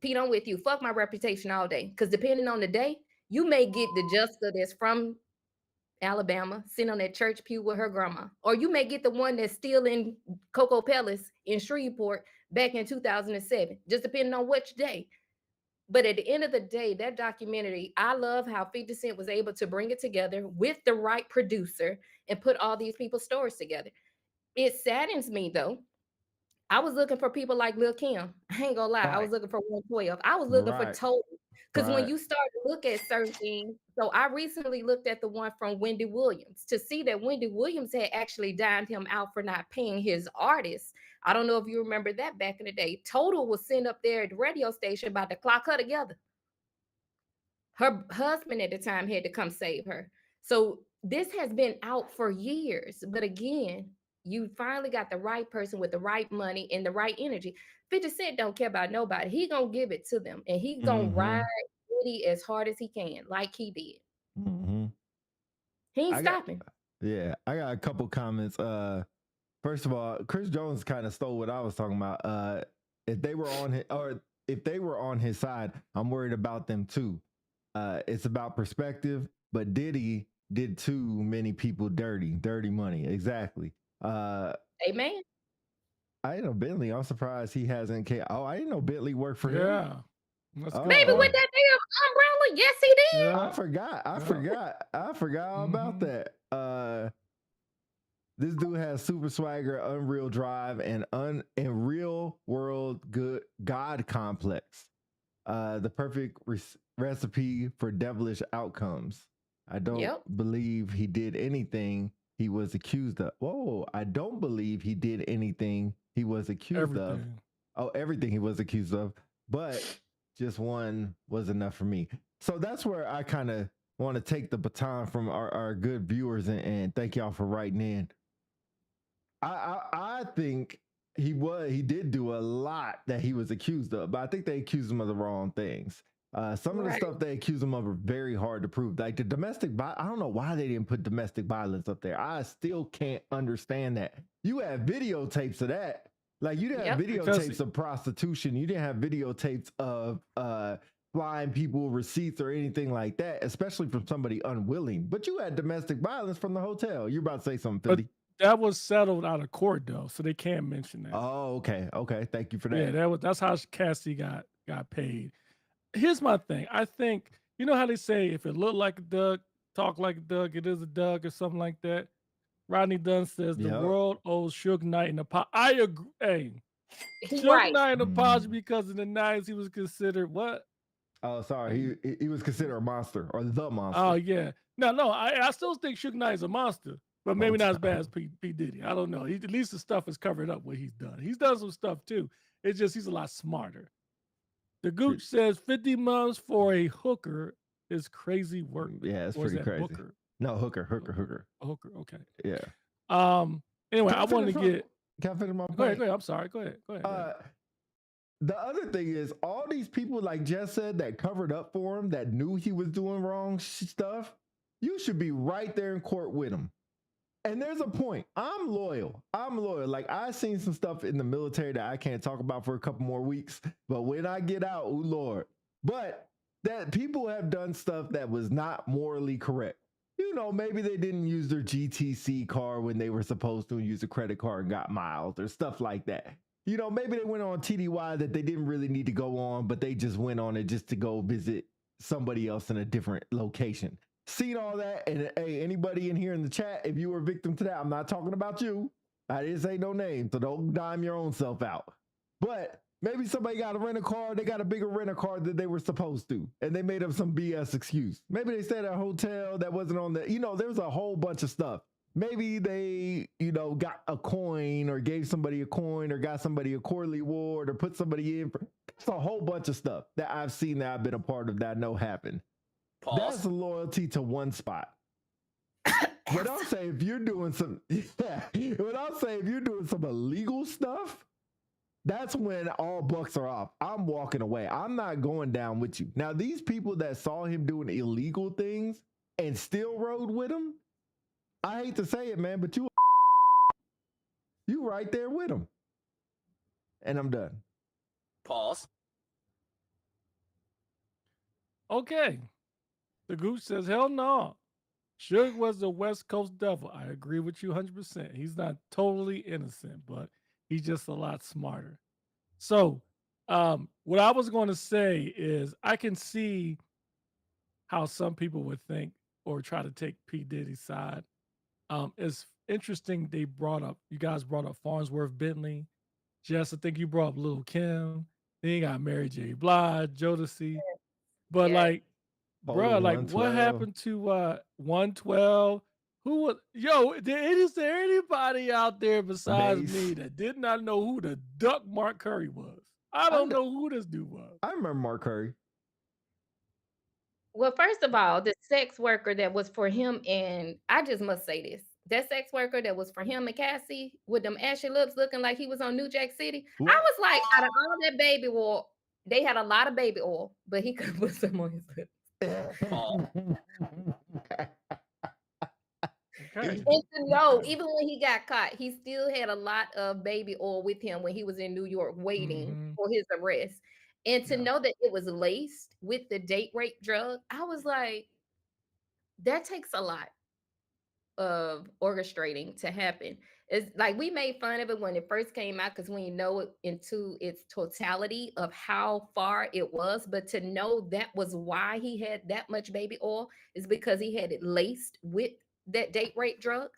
Pete, I'm with you. Fuck my reputation all day. Because depending on the day, you may get the Jessica that's from Alabama sitting on that church pew with her grandma. Or you may get the one that's still in Cocoa Palace in Shreveport back in 2007, just depending on which day. But at the end of the day, that documentary, I love how 50 Cent was able to bring it together with the right producer and put all these people's stories together. It saddens me though. I was looking for people like Lil Kim. I ain't gonna lie. I was looking for 112. I was looking for Total. Because when you start to look at certain things, so I recently looked at the one from Wendy Williams to see that Wendy Williams had actually dined him out for not paying his artists. I don't know if you remember that back in the day. Total was sitting up there at the radio station about to clock her together. Her husband at the time had to come save her. So this has been out for years. But again, you finally got the right person with the right money and the right energy. 50 Cent don't care about nobody. He gonna give it to them and he gonna ride Diddy as hard as he can, like he did. Mm-hmm. He ain't stopping. I got a couple comments. First of all, Chris Jones kind of stole what I was talking about. If they were on his side, I'm worried about them too. It's about perspective, but Diddy did too many people dirty money. Exactly. Amen. I didn't know Bentley. I'm surprised he hasn't. I didn't know Bentley worked for him. Yeah. That's good. Maybe with that damn umbrella. Yes, he did. Yeah. I forgot all about that. This dude has super swagger, unreal drive, and real world good God complex. The perfect recipe for devilish outcomes. I don't believe he did anything he was accused of. Whoa, I don't believe he did anything he was accused of. Oh, everything he was accused of, but just one was enough for me. So that's where I kind of want to take the baton from our good viewers and thank y'all for writing in. I think he did do a lot that he was accused of, but I think they accused him of the wrong things. Some of the stuff they accuse him of are very hard to prove. Like the domestic violence, I don't know why they didn't put domestic violence up there. I still can't understand that. You have videotapes of that. Like you didn't have videotapes of prostitution. You didn't have videotapes of flying people receipts or anything like that, especially from somebody unwilling. But you had domestic violence from the hotel. You're about to say something, Philly. That was settled out of court though, so they can't mention that. Oh, okay. Thank you for that. Yeah, that's how Cassie got paid. Here's my thing. I think you know how they say if it looked like a duck, talk like a duck, it is a duck or something like that. Rodney Dunn says the world owes Suge Knight an apology. I agree. Hey, Suge Knight an apology because in the 90s he was considered what? Oh, sorry. He was considered a monster or the monster. Oh yeah. No. I still think Suge Knight is a monster. But maybe not as bad as P. Diddy. I don't know. At least the stuff is covered up what he's done. He's done some stuff too. It's just he's a lot smarter. The Gooch says 50 months for a hooker is crazy work. Yeah, it's pretty crazy. Hooker? No, hooker. A hooker, okay. Yeah. Anyway, I want to get. Can I finish my point? Go ahead. I'm sorry. Go ahead. The other thing is all these people, like Jess said, that covered up for him, that knew he was doing wrong stuff, you should be right there in court with him. And there's a point. I'm loyal. Like I seen some stuff in the military that I can't talk about for a couple more weeks. But when I get out, oh Lord. But that people have done stuff that was not morally correct. You know, maybe they didn't use their GTC card when they were supposed to and use a credit card and got miles or stuff like that. You know, maybe they went on TDY that they didn't really need to go on, but they just went on it just to go visit somebody else in a different location. Seen all that, and hey, anybody in here in the chat, if you were a victim to that, I'm not talking about you. I didn't say no name, so don't dime your own self out. But maybe somebody got a rental car, they got a bigger rental car than they were supposed to, and they made up some BS excuse. Maybe they stayed at a hotel that wasn't on the, there's a whole bunch of stuff. Maybe they, got a coin or gave somebody a coin or got somebody a quarterly award or put somebody in. It's a whole bunch of stuff that I've seen that I've been a part of that I know happened. Pause. That's loyalty to one spot. What I'm saying, if you're doing some, illegal stuff, that's when all bucks are off. I'm walking away. I'm not going down with you. Now, these people that saw him doing illegal things and still rode with him, I hate to say it, man, but you right there with him. And I'm done. Pause. Okay. The Goose says, hell no. Suge was the West Coast devil. I agree with you 100%. He's not totally innocent, but he's just a lot smarter. So what I was going to say is I can see how some people would think or try to take P. Diddy's side. It's interesting you guys brought up Farnsworth Bentley. Jess, I think you brought up Lil' Kim. Then you got Mary J. Blige, Jodeci. But bro, what happened to 112? Who was is there anybody out there besides me that did not know who the duck Mark Curry was? I don't know who this dude was. I remember Mark Curry. Well, first of all, the sex worker that was for him, and I just must say this. That sex worker that was for him and Cassie with them ashy lips looking like he was on New Jack City. What? I was like, out of all that baby they had a lot of baby oil, but he could put some on his lips. Okay. And to know, even when he got caught, he still had a lot of baby oil with him when he was in New York waiting for his arrest. And to know that it was laced with the date rape drug, I was like, that takes a lot of orchestrating to happen. It's like we made fun of it when it first came out because when you know it into its totality of how far it was, but to know that was why he had that much baby oil is because he had it laced with that date rape drug.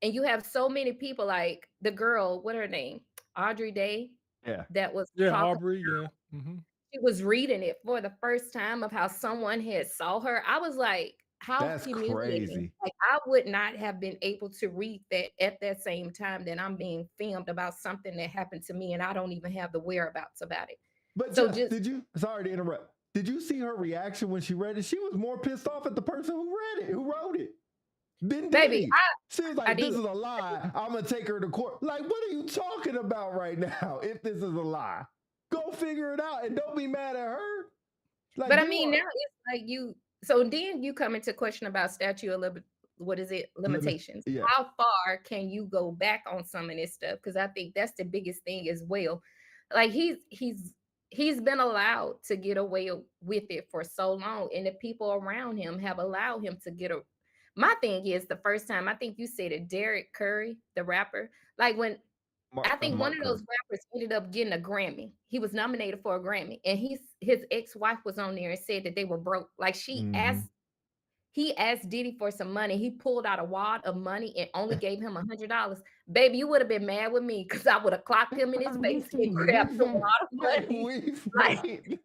And you have so many people like the girl, what her name? Audrey Day, Yeah. that was Yeah, talking. Aubrey. Yeah. Mm-hmm. She was reading it for the first time of how someone had saw her. I was like, how That's humiliating. crazy. Like I would not have been able to read that at that same time that I'm being filmed about something that happened to me and I don't even have the whereabouts about it. But So Jess, just did you? Sorry to interrupt. Did you see her reaction when she read it? She was more pissed off at the person who read it, who wrote it. Than baby, Diddy. She was I like, "This didn't. is a lie. I'm gonna take her to court." Like, what are you talking about right now? If this is a lie, go figure it out and don't be mad at her. Like, But I mean, now it's like you. So then you come into question about statute of what is it? Limitations. Yeah. How far can you go back on some of this stuff? Because I think that's the biggest thing as well. Like he's been allowed to get away with it for so long, and the people around him have allowed him to get a. My thing is the first time I think you said it, Derek Curry, the rapper, like when I think one of those rappers ended up getting a Grammy. He was nominated for a Grammy, and his ex-wife was on there and said that they were broke. Like he asked Diddy for some money. He pulled out a wad of money and only gave him $100. Baby, you would have been mad with me because I would have clocked him in his face and grabbed the wad of money. Like, you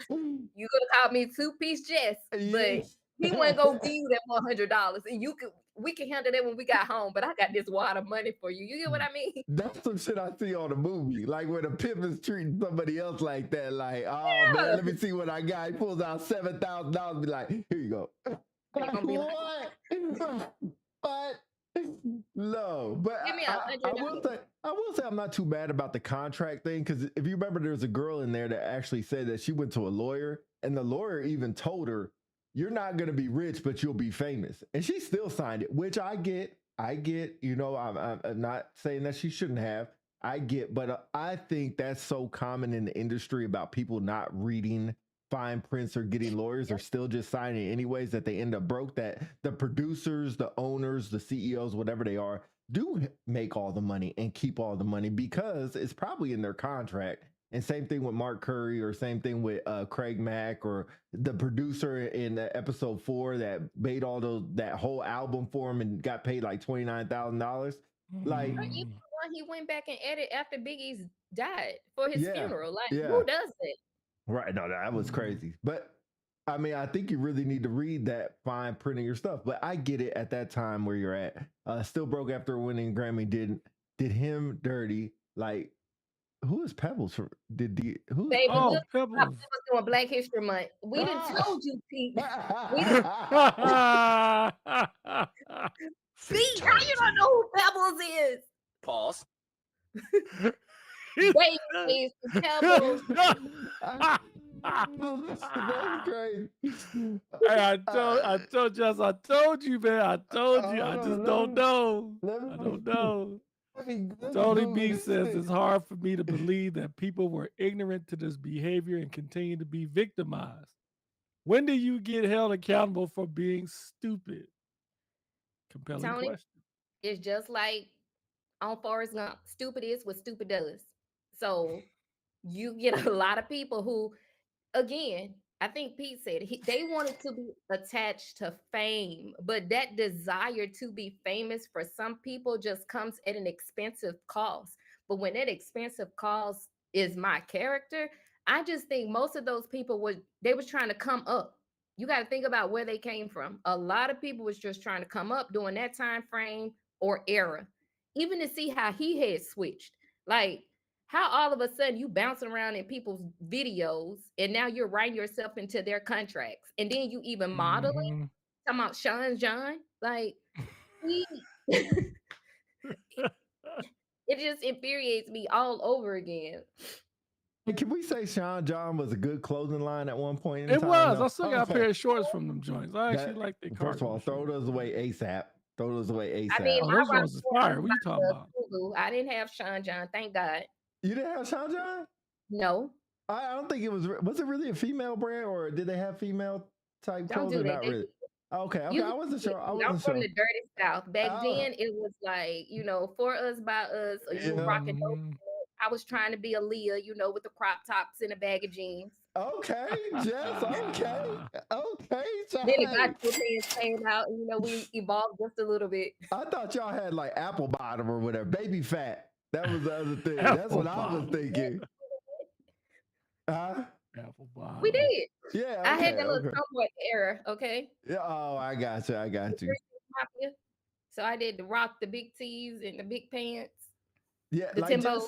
could have called me two-piece Jess, but he wasn't gonna give you that $100, and we can handle that when we got home. But I got this wad of money for you. You get what I mean? That's some shit I see on a movie. Like when a pimp is treating somebody else like that. Like, oh man, let me see what I got. He pulls out $7,000. Be like, here you go. Gonna be like, What? No, but give me I $100. will say I'm not too bad about the contract thing because if you remember, there was a girl in there that actually said that she went to a lawyer, and the lawyer even told her, "You're not going to be rich, but you'll be famous," and she still signed it, which I get. You know, I'm not saying that she shouldn't have. I get, but I think that's so common in the industry about people not reading fine prints or getting lawyers or still just signing anyways that they end up broke, that the producers, the owners, the CEOs, whatever they are, do make all the money and keep all the money because it's probably in their contract. And same thing with Mark Curry, or same thing with Craig Mack, or the producer in episode 4 that made that whole album for him and got paid like $29,000. Like, Even when he went back and edited after Biggie's died for his funeral, like yeah. who does that? Right. No, that was crazy. But I mean, I think you really need to read that fine print of your stuff. But I get it at that time where you're at. Still broke after winning Grammy did him dirty. Like, who is Pebbles for? Baby, Pebbles. Pebbles doing Black History Month. We done told you, Pete. Pete, how you don't know who Pebbles is? Pause. Baby, Pebbles. That's great. Hey, I told Jess, I told you, man. I told you. I just don't know. I don't know. Tony B says it's hard for me to believe that people were ignorant to this behavior and continue to be victimized. When do you get held accountable for being stupid? Compelling Tony, question. it's just like on Forrest Gump. Stupid is what stupid does. So you get a lot of people who, again, I think Pete said they wanted to be attached to fame, but that desire to be famous for some people just comes at an expensive cost. But when that expensive cost is my character, I just think most of those people was trying to come up. You got to think about where they came from. A lot of people was just trying to come up during that time frame or era, even to see how he had switched. Like, how all of a sudden you bouncing around in people's videos and now you're writing yourself into their contracts, and then you even modeling, talking about Sean John, like it just infuriates me all over again. Can we say Sean John was a good clothing line at one point in It time? was. though? I still got a pair of shorts from them joints. I actually like the First of all, throw those away ASAP. Throw those away ASAP. I mean, Oh, I those rock ones is fire. What you talking about? Hulu. I didn't have Sean John, thank God. You didn't have Sean John? No. I don't think it was. Was it really a female brand, or did they have female type Don't clothing? do that. Not really. Okay. You I wasn't sure. I I'm wasn't from sure. the dirty South. Back Oh. then, it was like, for us, by us, or you were rocking those. I was trying to be a Leah, with the crop tops and a bag of jeans. Okay, Jess. Okay. Then the gospel pants came out, and we evolved just a little bit. I thought y'all had like apple bottom or whatever, baby fat. That was the other thing. That's what I was thinking. Apple bottom. We did. Yeah. I had that little somewhat era. Okay. Yeah. Oh, I got you. So I did the rock, the big tees and the big pants. Yeah, the Timbo.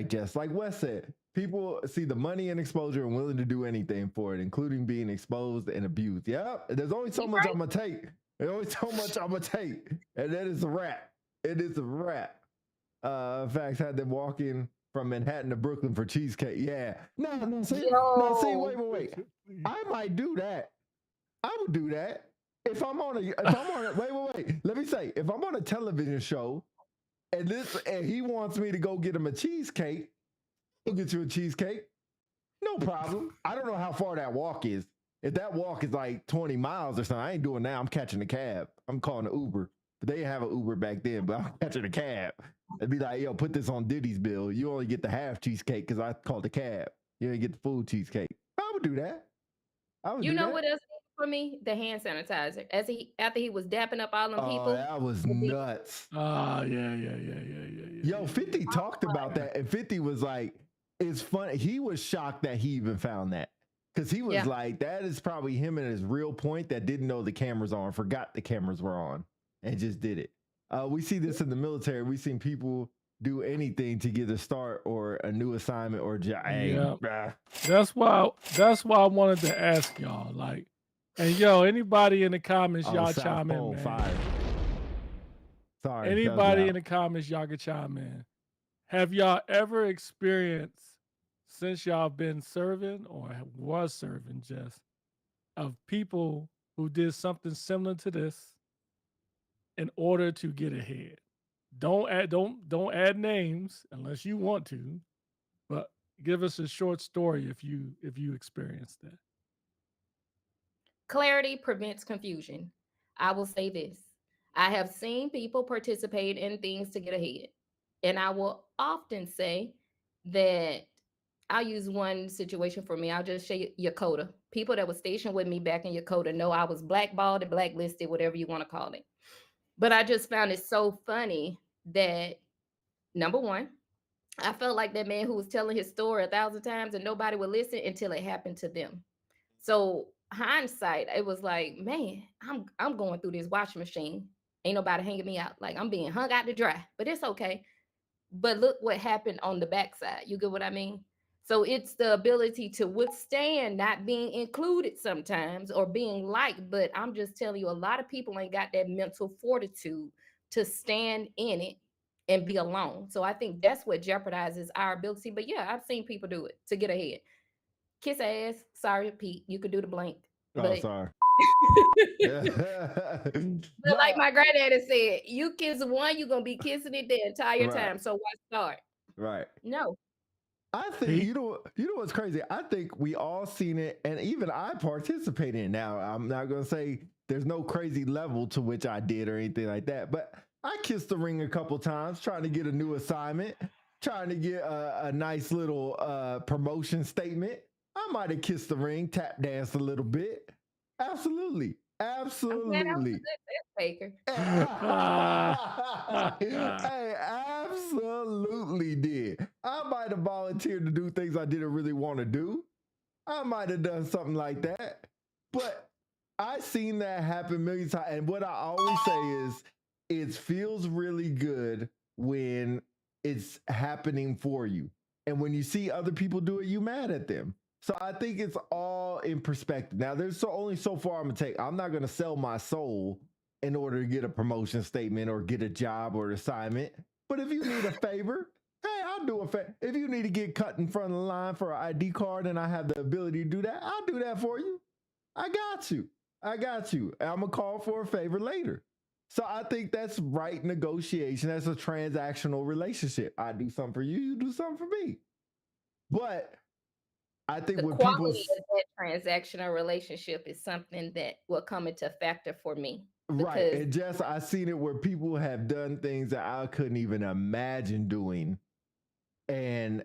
Just like Wes said, people see the money and exposure and willing to do anything for it, including being exposed and abused. Yep. There's only so much I'm gonna take. There's only so much I'm gonna take, and that is a wrap. It is a wrap. In fact, had them walking from Manhattan to Brooklyn for cheesecake. Yeah. No. See, wait. I might do that. I would do that if I'm on a. Wait. Let me say, if I'm on a television show. And he wants me to go get him a cheesecake. He'll get you a cheesecake. No problem. I don't know how far that walk is. If that walk is like 20 miles or something, I ain't doing that. I'm catching a cab. I'm calling an Uber. But they didn't have an Uber back then, but I'm catching a cab. It'd be like, yo, put this on Diddy's bill. You only get the half cheesecake because I called the cab. You didn't get the full cheesecake. I would do that. What else for me? The hand sanitizer. After he was dapping up all them people. Oh, that was nuts. Yeah. Yo, 50 talked about that, and 50 was like, it's funny. He was shocked that he even found that. Because he was like, that is probably him at his real point that didn't know the cameras on, forgot the cameras were on, and just did it. We see this in the military. We've seen people do anything to get a start or a new assignment or job. That's why I wanted to ask y'all, like, and anybody in the comments, y'all chime in, man. Fire. Sorry. Anybody in the comments, y'all can chime in. Have y'all ever experienced, since y'all been serving or was serving, just of people who did something similar to this in order to get ahead? Don't add names unless you want to, but give us a short story if you experienced that. Clarity prevents confusion. I will say this. I have seen people participate in things to get ahead. And I will often say that I'll use one situation for me. I'll just say Yokota. People that were stationed with me back in Yokota know I was blackballed and blacklisted, whatever you want to call it. But I just found it so funny that, number one, I felt like that man who was telling his story 1,000 times and nobody would listen until it happened to them. So hindsight, it was like, man, I'm going through this washing machine. Ain't nobody hanging me out. Like, I'm being hung out to dry, but it's okay. But look what happened on the backside. You get what I mean? So it's the ability to withstand not being included sometimes or being liked. But I'm just telling you, a lot of people ain't got that mental fortitude to stand in it and be alone. So I think that's what jeopardizes our ability. But yeah, I've seen people do it to get ahead. Kiss ass. Sorry, Pete. You could do the blank. Oh, sorry. But like my granddaddy said, you kiss one, you're gonna be kissing it the entire time. So why start? Right. No. I think you know what's crazy. I think we all seen it, and even I participate in it. Now, I'm not gonna say there's no crazy level to which I did or anything like that, but I kissed the ring a couple times, trying to get a new assignment, trying to get a nice little promotion statement. I might have kissed the ring, tap danced a little bit. Absolutely. Absolutely. Baker. Hey, absolutely did. I might have volunteered to do things I didn't really want to do. I might have done something like that. But I've seen that happen millions of times. And what I always say is, it feels really good when it's happening for you. And when you see other people do it, you mad at them. So I think it's all in perspective. Now, there's only so far I'm going to take. I'm not going to sell my soul in order to get a promotion statement or get a job or an assignment. But if you need a favor, Hey, I'll do it. If you need to get cut in front of the line for an ID card and I have the ability to do that, I'll do that for you. I got you. I'm going to call for a favor later. So I think that's right negotiation. That's a transactional relationship. I do something for you, you do something for me. But I think The when quality people, of that transactional relationship is something that will come into factor for me. right, Because and just I've seen it where people have done things that I couldn't even imagine doing. And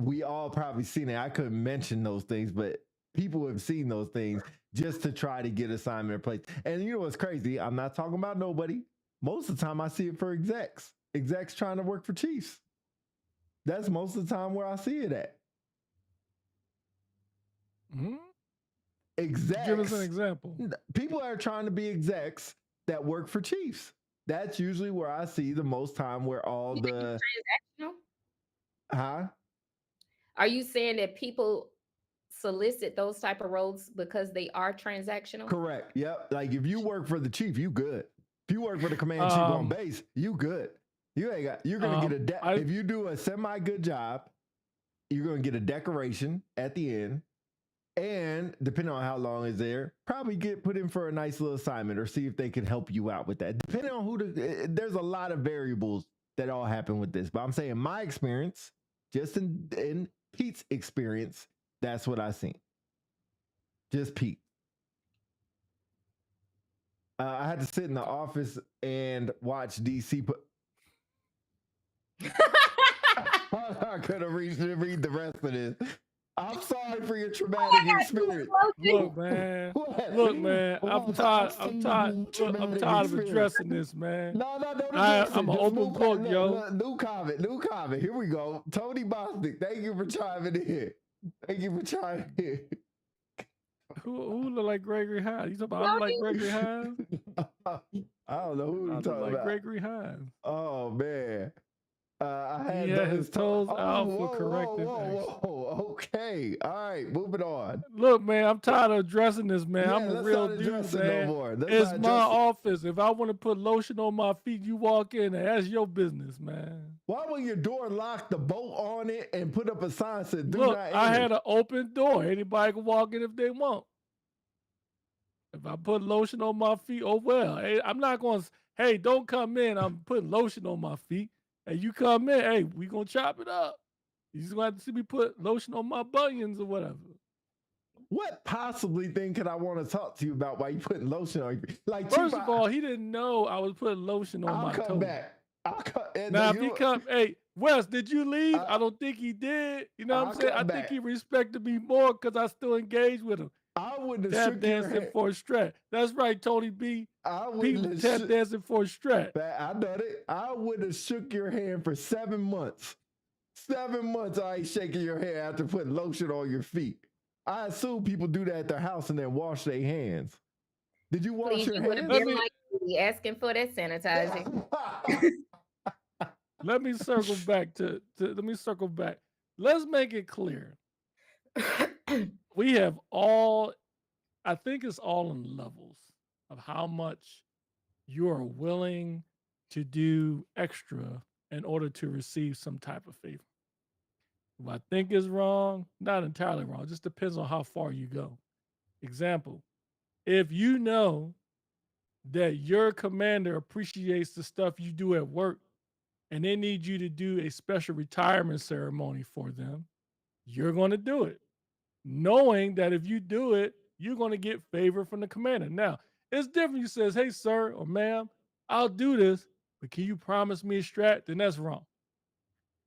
we all probably seen it. I couldn't mention those things, but people have seen those things just to try to get assignment in place. And you know what's crazy? I'm not talking about nobody. Most of the time I see it for execs trying to work for chiefs. That's most of the time where I see it at. Execs. Give us an example. People are trying to be execs that work for chiefs. That's usually where I see the most time where all you think the it's transactional? huh? Are you saying that people solicit those type of roles because they are transactional? Correct. Yep. Like if you work for the chief, you good. If you work for the command chief on base, you good. You ain't got. You're gonna get if you do a semi good job, you're gonna get a decoration at the end, and depending on how long is there, probably get put in for a nice little assignment or see if they can help you out with that. Depending on who there's a lot of variables that all happen with this. But I'm saying my experience, just in Pete's experience, that's what I seen. Just Pete. I had to sit in the office and watch DC put. I could have read the rest of this. I'm sorry for your traumatic experience. Look, man. Look, man. I'm tired of addressing this, man. No, don't I'm an open book, yo. New comment. Here we go. Tony Bostic, thank you for chiming in. Who look like Gregory Hines? You talking about I look like Gregory Hines? I don't know who you're talking like about. Gregory Hines. Oh man. I had his toes out for corrective action. Okay. All right. Moving on. Look, man, I'm tired of addressing this, man. I'm a real dude, man. No more. It's my office. If I want to put lotion on my feet, you walk in and that's your business, man. Why will your door lock the bolt on it and put up a sign that said do Look, not enter? I had an open door. Anybody can walk in if they want. If I put lotion on my feet, oh well. Hey, I'm not going to, hey, don't come in. I'm putting lotion on my feet. Hey, you come in, hey, we going to chop it up. You just going to have to see me put lotion on my bunions or whatever. What possibly thing could I want to talk to you about while you putting lotion on your feet? Like, first of all, he didn't know I was putting lotion on my toes. I'll come back. Now, if he come, hey, Wes, did you leave? I don't think he did. You know what I'm saying? I think he respected me more because I still engaged with him. I wouldn't have tap dancing for a strat. That's right, Tony B. People tap dancing for a strat. I done it. I would have shook your hand for 7 months. 7 months I ain't shaking your hand after putting lotion on your feet. I assume people do that at their house and then wash their hands. Did you wash your hands? Like asking for that sanitizing. Let me circle back. Let's make it clear. We have all, I think it's all in levels of how much you are willing to do extra in order to receive some type of favor. What I think is wrong, not entirely wrong, it just depends on how far you go. Example, if you know that your commander appreciates the stuff you do at work and they need you to do a special retirement ceremony for them, you're going to do it, knowing that if you do it, you're going to get favor from the commander. Now, it's different. You says, hey, sir or ma'am, I'll do this, but can you promise me a strat? Then that's wrong.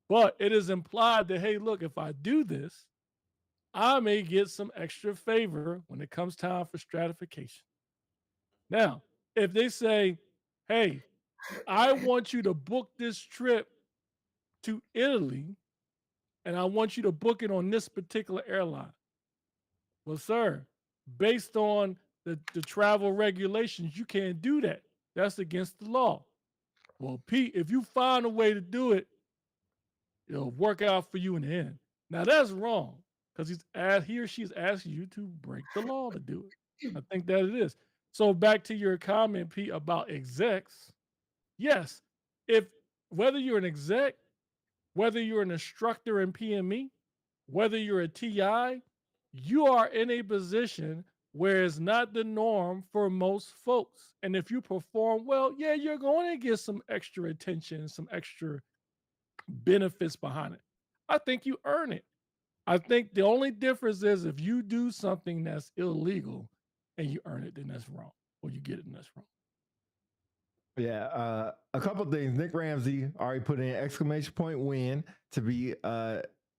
But it is implied that, hey, look, if I do this, I may get some extra favor when it comes time for stratification. Now, if they say, hey, I want you to book this trip to Italy, and I want you to book it on this particular airline. Well, sir, based on the travel regulations, you can't do that. That's against the law. Well, Pete, if you find a way to do it, it'll work out for you in the end. Now, that's wrong because he or she's asking you to break the law to do it. I think that it is. So back to your comment, Pete, about execs. Yes, if whether you're an exec whether you're an instructor in PME, whether you're a TI, you are in a position where it's not the norm for most folks. And if you perform well, yeah, you're going to get some extra attention, some extra benefits behind it. I think you earn it. I think the only difference is if you do something that's illegal and you earn it, then that's wrong. Or you get it and that's wrong. Yeah, a couple things. Nick Ramsey already put in exclamation point win to be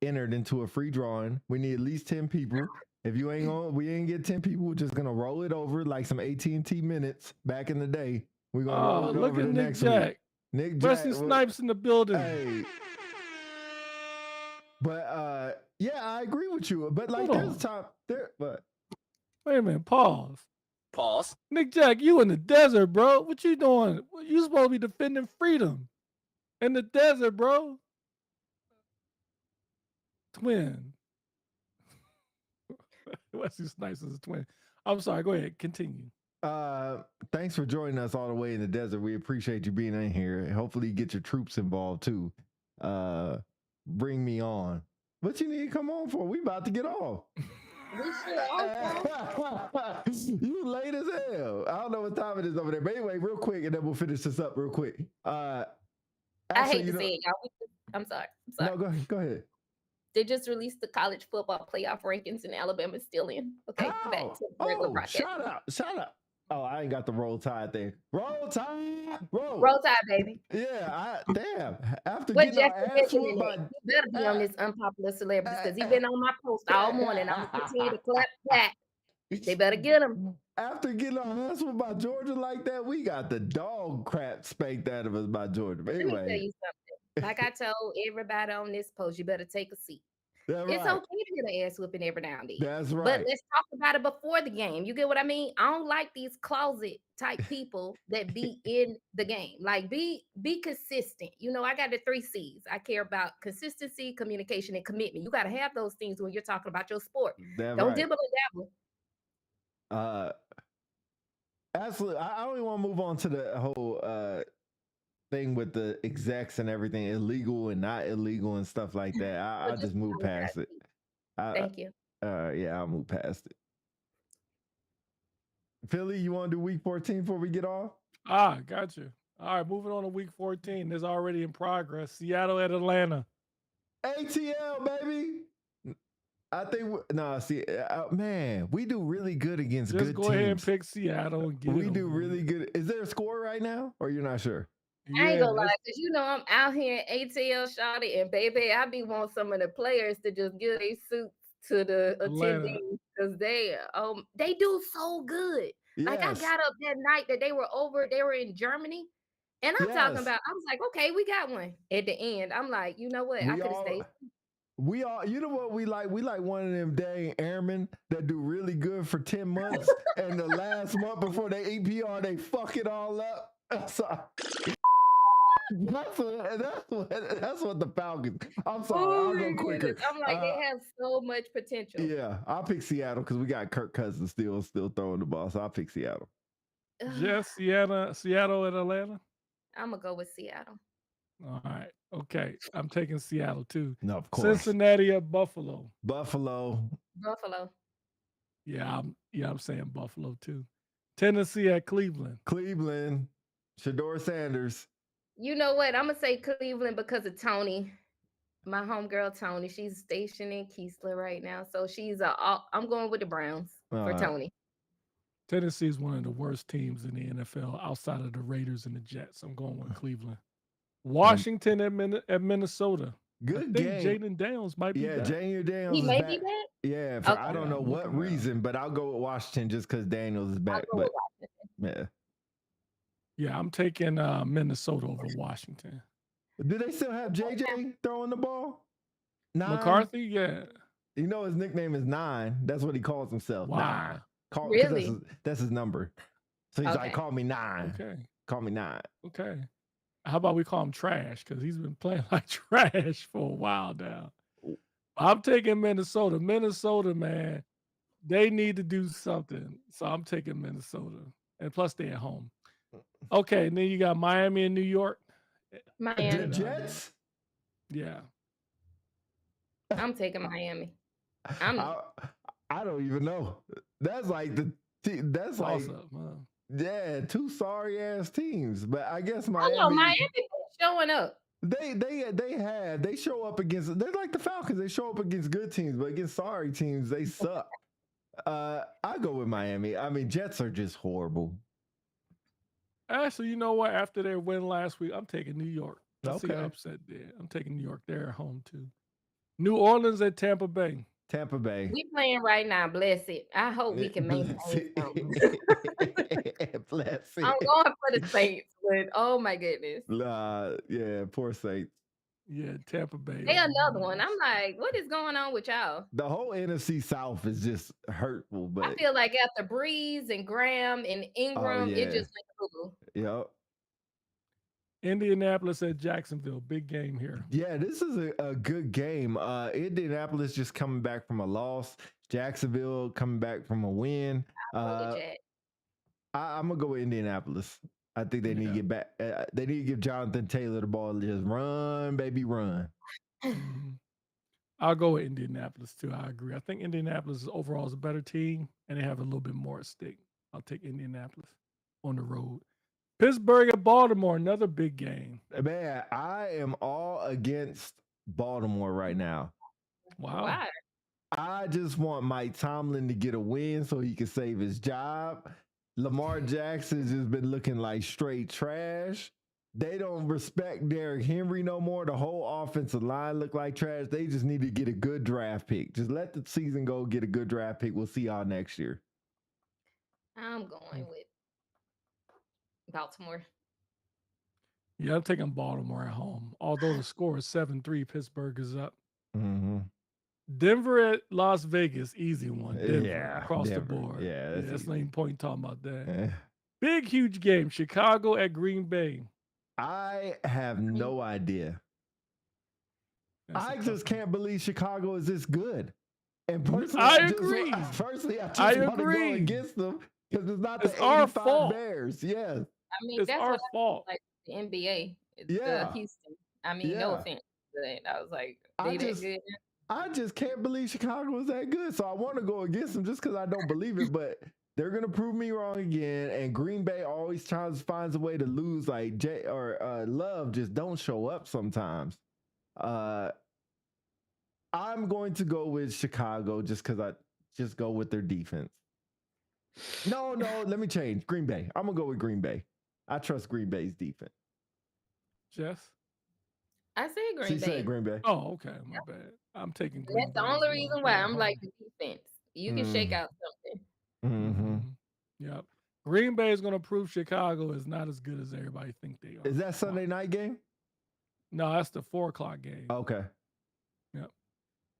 entered into a free drawing. We need at least 10 people. If you ain't on, we ain't get 10 people. We're just gonna roll it over like some AT&T minutes back in the day. We're gonna roll it look over at the Nick next Jack. week. Nick Wesley Jack, Snipes in the building. Hey. But yeah, I agree with you. But like, Hold there's on. time there. But Wait a minute, pause. Nick Jack, you in the desert, bro. What you doing? You supposed to be defending freedom in the desert, bro. Twin. Wesley Snipes is a twin. I'm sorry. Go ahead. Continue. Thanks for joining us all the way in the desert. We appreciate you being in here. Hopefully, you get your troops involved too. Bring me on. What you need to come on for? We about to get off. You late as hell. I don't know what time it is over there. But anyway, real quick, and then we'll finish this up real quick. I hate to say it, y'all. I'm sorry. No, go ahead. They just released the college football playoff rankings, and Alabama's still in. Okay, back to the regular broadcast. Shut up. Oh, I ain't got the roll tide thing. Roll tide. Roll tide, baby. Yeah, damn. After What getting Jesse our ass mentioned whooped by... You better be on this unpopular celebrities because he's been on my post all morning. I'm going to continue to clap back. They better get him. After getting our ass whooped by Georgia like that, we got the dog crap spanked out of us by Georgia. But anyway. Let me tell you something. Like I told everybody on this post, you better take a seat. That's it's right. okay to get an ass whooping every now and then. That's right. But let's talk about it before the game. You get what I mean? I don't like these closet type people that be in the game. Like be consistent. You know, I got the 3 C's. I care about consistency, communication, and commitment. You got to have those things when you're talking about your sport. That's don't right. dibble and dabble. Absolutely. I only want to move on to the whole thing with the execs and everything, illegal and not illegal and stuff like that. I'll just move past it. Thank you. Yeah, I'll move past it. Philly, you want to do week 14 before we get off? Gotcha. All right, moving on to week 14. There's already in progress. Seattle at Atlanta. ATL, baby. I think man, we do really good against good teams. Just go ahead and pick Seattle and get We do really good. Is there a score right now, or you're not sure? I ain't gonna lie, because you know I'm out here in ATL, shawty, and baby, I be want some of the players to just give their suits to the attendees because they do so good. Yes. Like I got up that night that they were in Germany, and I'm talking about. I was like, okay, we got one at the end. I'm like, you know what? I could have stayed. We all, you know what we like? We like one of them dang airmen that do really good for 10 months, and the last month before they EPR, they fuck it all up. That's what the Falcons. I'm sorry, I'll go quicker. I'm like, they have so much potential. Yeah, I'll pick Seattle because we got Kirk Cousins still throwing the ball, so I'll pick Seattle. Just Seattle and Atlanta? I'm going to go with Seattle. All right. Okay. I'm taking Seattle too. No, of course. Cincinnati at Buffalo. Buffalo. Yeah, I'm saying Buffalo too. Tennessee at Cleveland. Cleveland. Shador Sanders. You know what? I'm going to say Cleveland because of Tony. My homegirl, Tony. She's stationed in Keesler right now. So I'm going with the Browns for Tony. Tennessee is one of the worst teams in the NFL outside of the Raiders and the Jets. I'm going with Cleveland. Washington at Minnesota. Good game. Jaden Daniels might be back. Jaden Daniels He may be back? Yeah, for I don't know what reason, but I'll go with Washington just because Daniels is back. But yeah, I'm taking Minnesota over Washington. Do they still have JJ throwing the ball? 9? McCarthy, yeah. You know his nickname is 9. That's what he calls himself. Wow. 9. Really? That's his number. So he's like, call me 9. Okay. Call me 9. Okay. How about we call him Trash? Because he's been playing like trash for a while now. I'm taking Minnesota. Minnesota, man, they need to do something. So I'm taking Minnesota. And plus, they're at home. Okay, and then you got Miami and New York. Miami. The Jets? Yeah. I'm taking Miami. I'm I don't even know. That's like that's like Toss up, huh? yeah, two sorry ass teams. But I guess I don't know, Miami. Miami been showing up. They show up against, they're like the Falcons. They show up against good teams, but against sorry teams, they suck. I go with Miami. I mean, Jets are just horrible. Actually, you know what? After their win last week, I'm taking New York. I see an Okay. upset there. I'm taking New York. They're at home too. New Orleans at Tampa Bay. Tampa Bay. We playing right now. Bless it. I hope we can maintain something. Bless it. I'm going for the Saints, but oh my goodness. Yeah, poor Saints. Yeah, Tampa Bay. They another one. I'm like, what is going on with y'all? The whole NFC South is just hurtful, but I feel like after Breeze and Graham and Ingram, yeah. it just went boo-boo. Yep. Indianapolis at Jacksonville. Big game here. Yeah, this is a good game. Indianapolis just coming back from a loss. Jacksonville coming back from a win. I'm gonna go with Indianapolis. I think they need to get back. They need to give Jonathan Taylor the ball. Just run, baby, run. I'll go with Indianapolis too. I agree. I think Indianapolis overall is a better team, and they have a little bit more at stake. I'll take Indianapolis on the road. Pittsburgh at Baltimore, another big game. Man, I am all against Baltimore right now. Wow. Why? I just want Mike Tomlin to get a win so he can save his job. Lamar Jackson's just been looking like straight trash. They don't respect Derrick Henry no more. The whole offensive line look like trash. They just need to get a good draft pick. Just let the season go, get a good draft pick. We'll see y'all next year. I'm going with Baltimore. Yeah, I'm taking Baltimore at home. Although the score is 7-3, Pittsburgh is up. Mm-hmm. Denver at Las Vegas, easy one. Denver across Denver. the board. Yeah, that's no point talking about that. Eh. Big, huge game. Chicago at Green Bay. I have no idea. I just can't believe Chicago is this good. And personally, I agree. Personally, I just want to go against them because it's not the our 85 fault. Bears. Yes. I mean, It's that's our what fault. like the NBA. Yeah. Houston. I mean, no offense to that. I was like, they that good. I just can't believe Chicago is that good. So I want to go against them just because I don't believe it, but they're going to prove me wrong again. And Green Bay always finds a way to lose. Like Jay or Love just don't show up sometimes. I'm going to go with Chicago just because I just go with their defense. No, let me change. Green Bay. I'm going to go with Green Bay. I trust Green Bay's defense. Jess? I said Green Bay. She said Green Bay. Oh, okay. My bad. I'm taking Green That's Bay. the only reason why I'm like the defense. You can shake out something. Mm-hmm. Yep. Green Bay is going to prove Chicago is not as good as everybody think they are. Is that Sunday night game? No, that's the 4:00 game. Okay. Yep.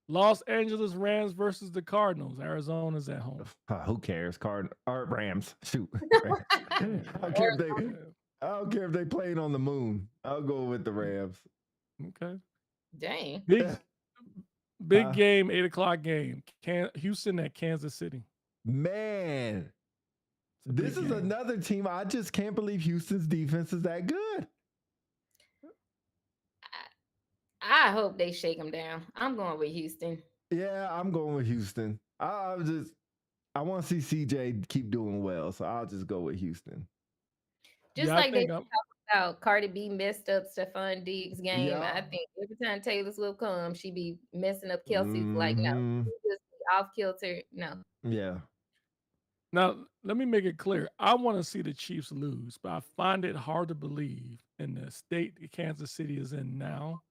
Los Angeles Rams versus the Cardinals. Arizona's at home. Who cares? Rams. Shoot. I don't care if they playing on the moon. I'll go with the Rams. Okay. Dang. Big game, 8:00 game. Houston at Kansas City. Man, this is another team. I just can't believe Houston's defense is that good. I hope they shake them down. I'm going with Houston. Yeah, I'm going with Houston. I want to see CJ keep doing well, so I'll just go with Houston. Just like they talk about Cardi B messed up Stephon Diggs' game. Yeah. I think every time Taylor Swift comes, she be messing up Kelsey's. Like, no, just off kilter. No. Yeah. Now, let me make it clear. I want to see the Chiefs lose, but I find it hard to believe in the state that Kansas City is in now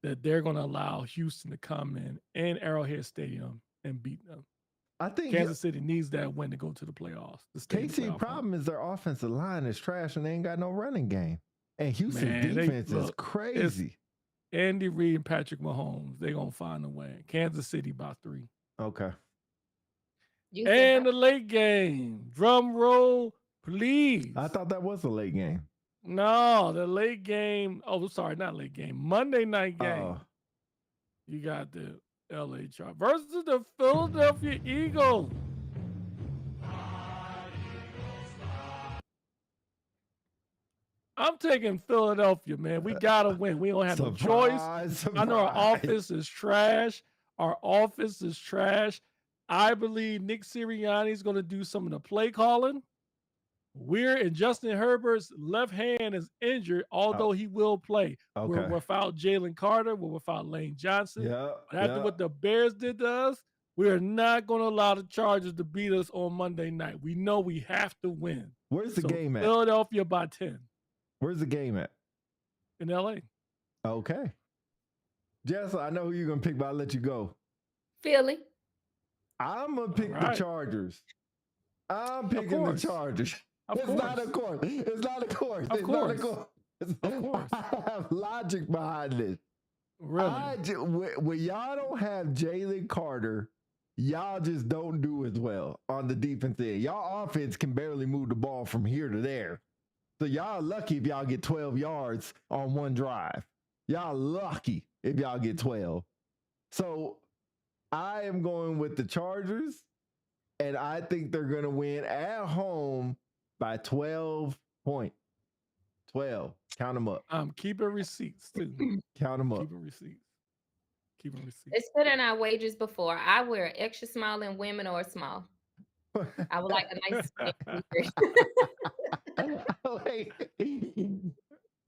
that they're going to allow Houston to come in Arrowhead Stadium and beat them. I think Kansas City needs that win to go to the playoffs. KC problem is their offensive line is trash and they ain't got no running game. And Houston's defense is crazy. Andy Reid and Patrick Mahomes, they're going to find a way. Kansas City by 3. Okay. And the late game. Drum roll, please. I thought that was a late game. No, the late game. Oh, sorry, not late game. Monday night game. Oh. You got the LA Chargers versus the Philadelphia Eagles. I'm taking Philadelphia, man. We gotta win. We don't have no choice. I know our offense is trash. Our offense is trash. I believe Nick Sirianni is going to do some of the play calling. And Justin Herbert's left hand is injured, although he will play. We're without Jalen Carter. We're without Lane Johnson. After what the Bears did to us, we are not going to allow the Chargers to beat us on Monday night. We know we have to win. Where's the game at? Philadelphia by 10. Where's the game at? In LA. Okay. Jess, I know who you're going to pick, but I'll let you go. Philly. I'm going to pick the Chargers. I'm picking the Chargers. Not a course. It's not a course. It's not a course. Of course. I have logic behind this. Really? When y'all don't have Jalen Carter, y'all just don't do as well on the defense end. Y'all offense can barely move the ball from here to there. So y'all lucky if y'all get 12 yards on one drive. Y'all lucky if y'all get 12. So I am going with the Chargers, and I think they're going to win at home by 12 points. 12. Count them up. I'm keeping receipts, too. Count them up. Keeping receipts. Keeping receipts. It's put in our wages before. I wear extra small in women or small. I would like a nice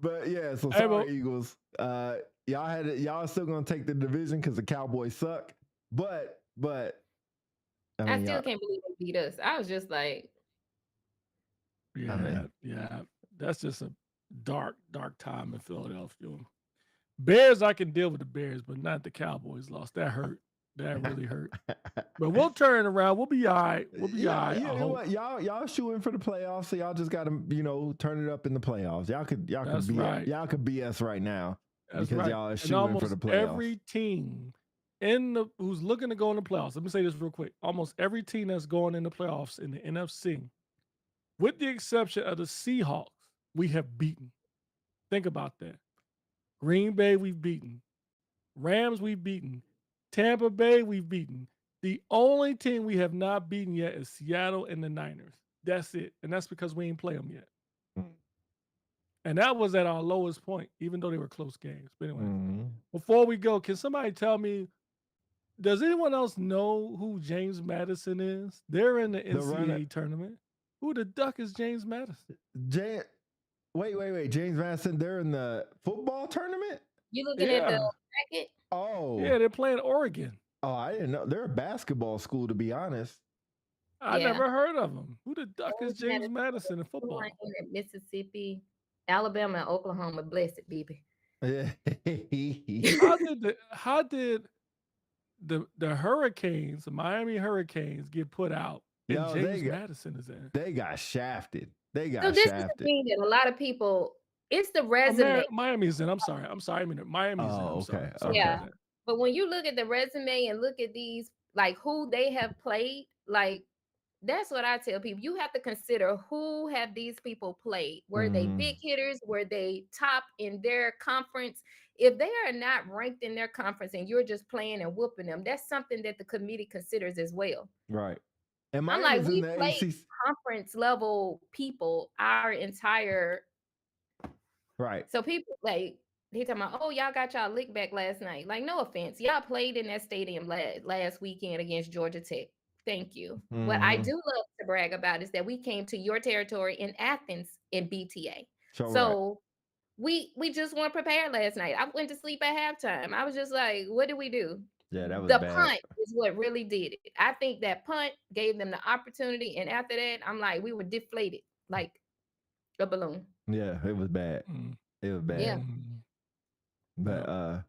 But yeah, so sorry, Eagles. Y'all still gonna take the division because the Cowboys suck. But I still can't believe they beat us. I was just like, yeah. That's just a dark time in Philadelphia. Bears, I can deal with the Bears, but not the Cowboys lost. That hurt. That really hurt. But we'll turn it around. We'll be all right. We'll be all right. You know what? Y'all shooting for the playoffs, so y'all just gotta, turn it up in the playoffs. Y'all could BS right now. That's because right. y'all are And shooting for the playoffs. every team who's looking to go in the playoffs, let me say this real quick. Almost every team that's going in the playoffs in the NFC, with the exception of the Seahawks, we have beaten. Think about that. Green Bay, we've beaten. Rams, we've beaten. Tampa Bay, we've beaten. The only team we have not beaten yet is Seattle and the Niners. That's it. And that's because we ain't play them yet. And that was at our lowest point, even though they were close games. But anyway, before we go, can somebody tell me, does anyone else know who James Madison is? They're in the NCAA tournament. Who the duck is James Madison? Wait. James Madison, they're in the football tournament? You looking at the bracket? Oh. Yeah, they're playing Oregon. Oh, I didn't know. They're a basketball school, to be honest. I never heard of them. Who the duck is James Madison in football? Mississippi, Alabama, and Oklahoma. Blessed, baby. How did the Hurricanes, the Miami Hurricanes, get put out? And James Madison is in. They got shafted. So this is the thing that a lot of people, it's the resume. Miami's in. I'm sorry. I mean, Miami's in. I'm sorry. Yeah. But when you look at the resume and look at these, like who they have played, like that's what I tell people. You have to consider who have these people played. Were they big hitters? Were they top in their conference? If they are not ranked in their conference and you're just playing and whooping them, that's something that the committee considers as well. Right. And I'm like, we played conference level people our entire. Right. So people like, they talking about, oh, y'all got y'all lick back last night. Like, no offense. Y'all played in that stadium last weekend against Georgia Tech. Thank you. What I do love to brag about is that we came to your territory in Athens in BTA. So we just weren't prepared last night. I went to sleep at halftime. I was just like, what did we do? Yeah, that was the bad. Punt is what really did it. I think that punt gave them the opportunity. And after that, I'm like, we were deflated like a balloon. Yeah, it was bad. It was bad. Yeah. But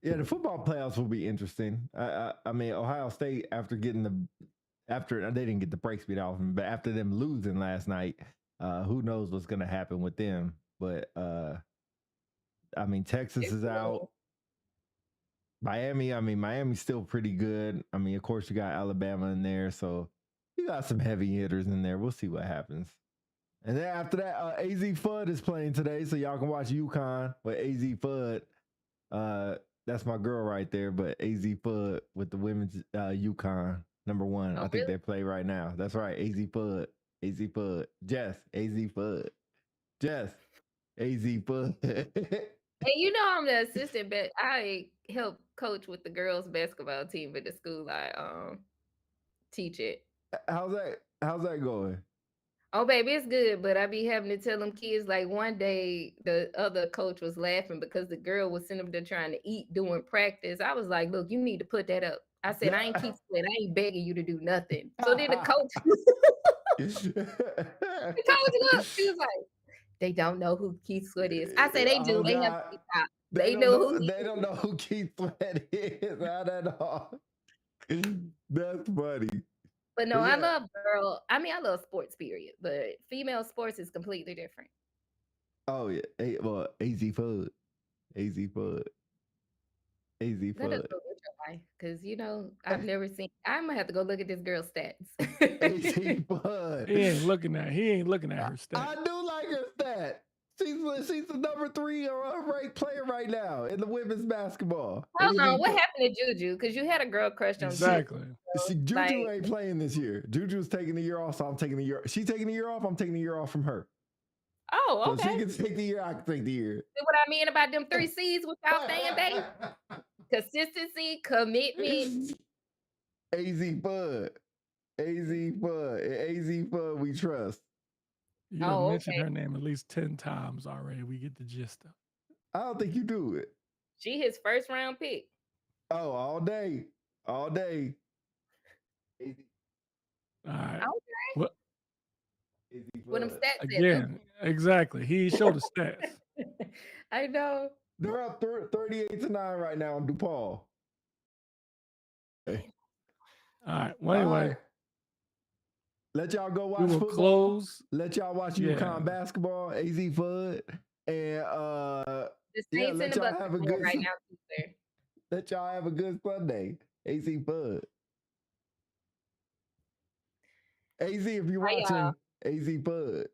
yeah, the football playoffs will be interesting. I mean, Ohio State after they didn't get the break speed off them, but after them losing last night, who knows what's gonna happen with them? But I mean, Texas is out. Miami's still pretty good. I mean, of course, you got Alabama in there, so you got some heavy hitters in there. We'll see what happens. And then after that, AZ Fudd is playing today, so y'all can watch UConn with AZ Fudd. That's my girl right there, but AZ Fudd with the women's UConn #1. I think they play right now. That's right, AZ Fudd. Jess, AZ Fudd. Jess, AZ Bud. And you know I'm the assistant, but I help coach with the girls basketball team at the school I teach it. How's that going? Oh, baby, it's good, but I be having to tell them kids like one day the other coach was laughing because the girl was sitting up there trying to eat during practice. I was like, look, you need to put that up. I said, I ain't keep sweat. I ain't begging you to do nothing. So then the coach, the coach looked, she was like, they don't know who Keith Sweat is. I said, they do. Oh, They have God. to stop. They They know who he they don't know who Keith Sweat is. Not at all. That's funny. But no, But I yeah. love I love sports, period. But female sports is completely different. Oh yeah. Well, AZ Fud. AZ Fud. AZ Let us Fud. know what your life, because you know I've never seen. I'm gonna have to go look at this girl's stats. AZ Fud. He ain't looking at her I stats. do like her stat. She's the number 3 ranked player right now in the women's basketball. Hold on, AZ what Fud. happened to Juju? Because you had a girl crush on Exactly. Juju Like- ain't playing this year. Juju's taking the year off, so I'm taking the year. She's taking the year off. I'm taking the year off from her. Oh, So okay. she can take the year. I can take the year. See what I mean about them 3 C's with y'all saying, babe? Consistency, commitment. AZ Bud. AZ Bud. AZ Bud, we trust. You done Oh, mentioned okay. her name at least 10 times already. We get the gist of it. I don't think you do it. She his first round pick. Oh, all day. All day. AZ, All right. Okay. Well, AZ When them Bud. stats again, exactly. He showed the stats. I know. They're up 38-9 right now on DePaul. Okay. All right. Well, All anyway, right. Let y'all go we watch will football. close. Let y'all watch Yeah. UConn basketball, AZ Fud. And The Yeah, Saints let and the y'all Bucks have a are good right now. Sister. let y'all have a good Sunday. AZ Fud. AZ, if you're Bye, watching, y'all. AZ Fud.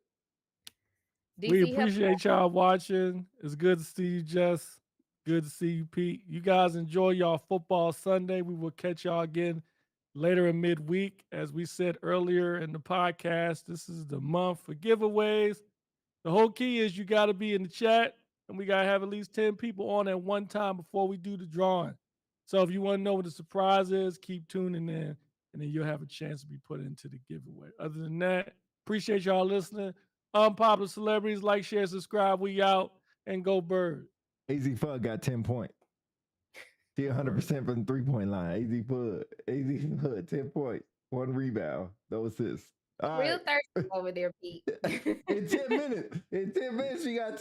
We DC, help appreciate y'all watching. It's good to see you, Jess. Good to see you, Pete. You guys enjoy y'all football Sunday. We will catch y'all again later in midweek. As we said earlier in the podcast, this is the month for giveaways. The whole key is you got to be in the chat, and we got to have at least 10 people on at one time before we do the drawing. So if you want to know what the surprise is, keep tuning in, and then you'll have a chance to be put into the giveaway. Other than that, appreciate y'all listening. Unpopular celebrities, like, share, subscribe. We out, and go Bird. AZ Fud got 10 points. He 100% from the 3-point line. AZ Fud, 10 points, 1 rebound, no assists. All Real right. thirsty over there, Pete. In 10 minutes, she got 10.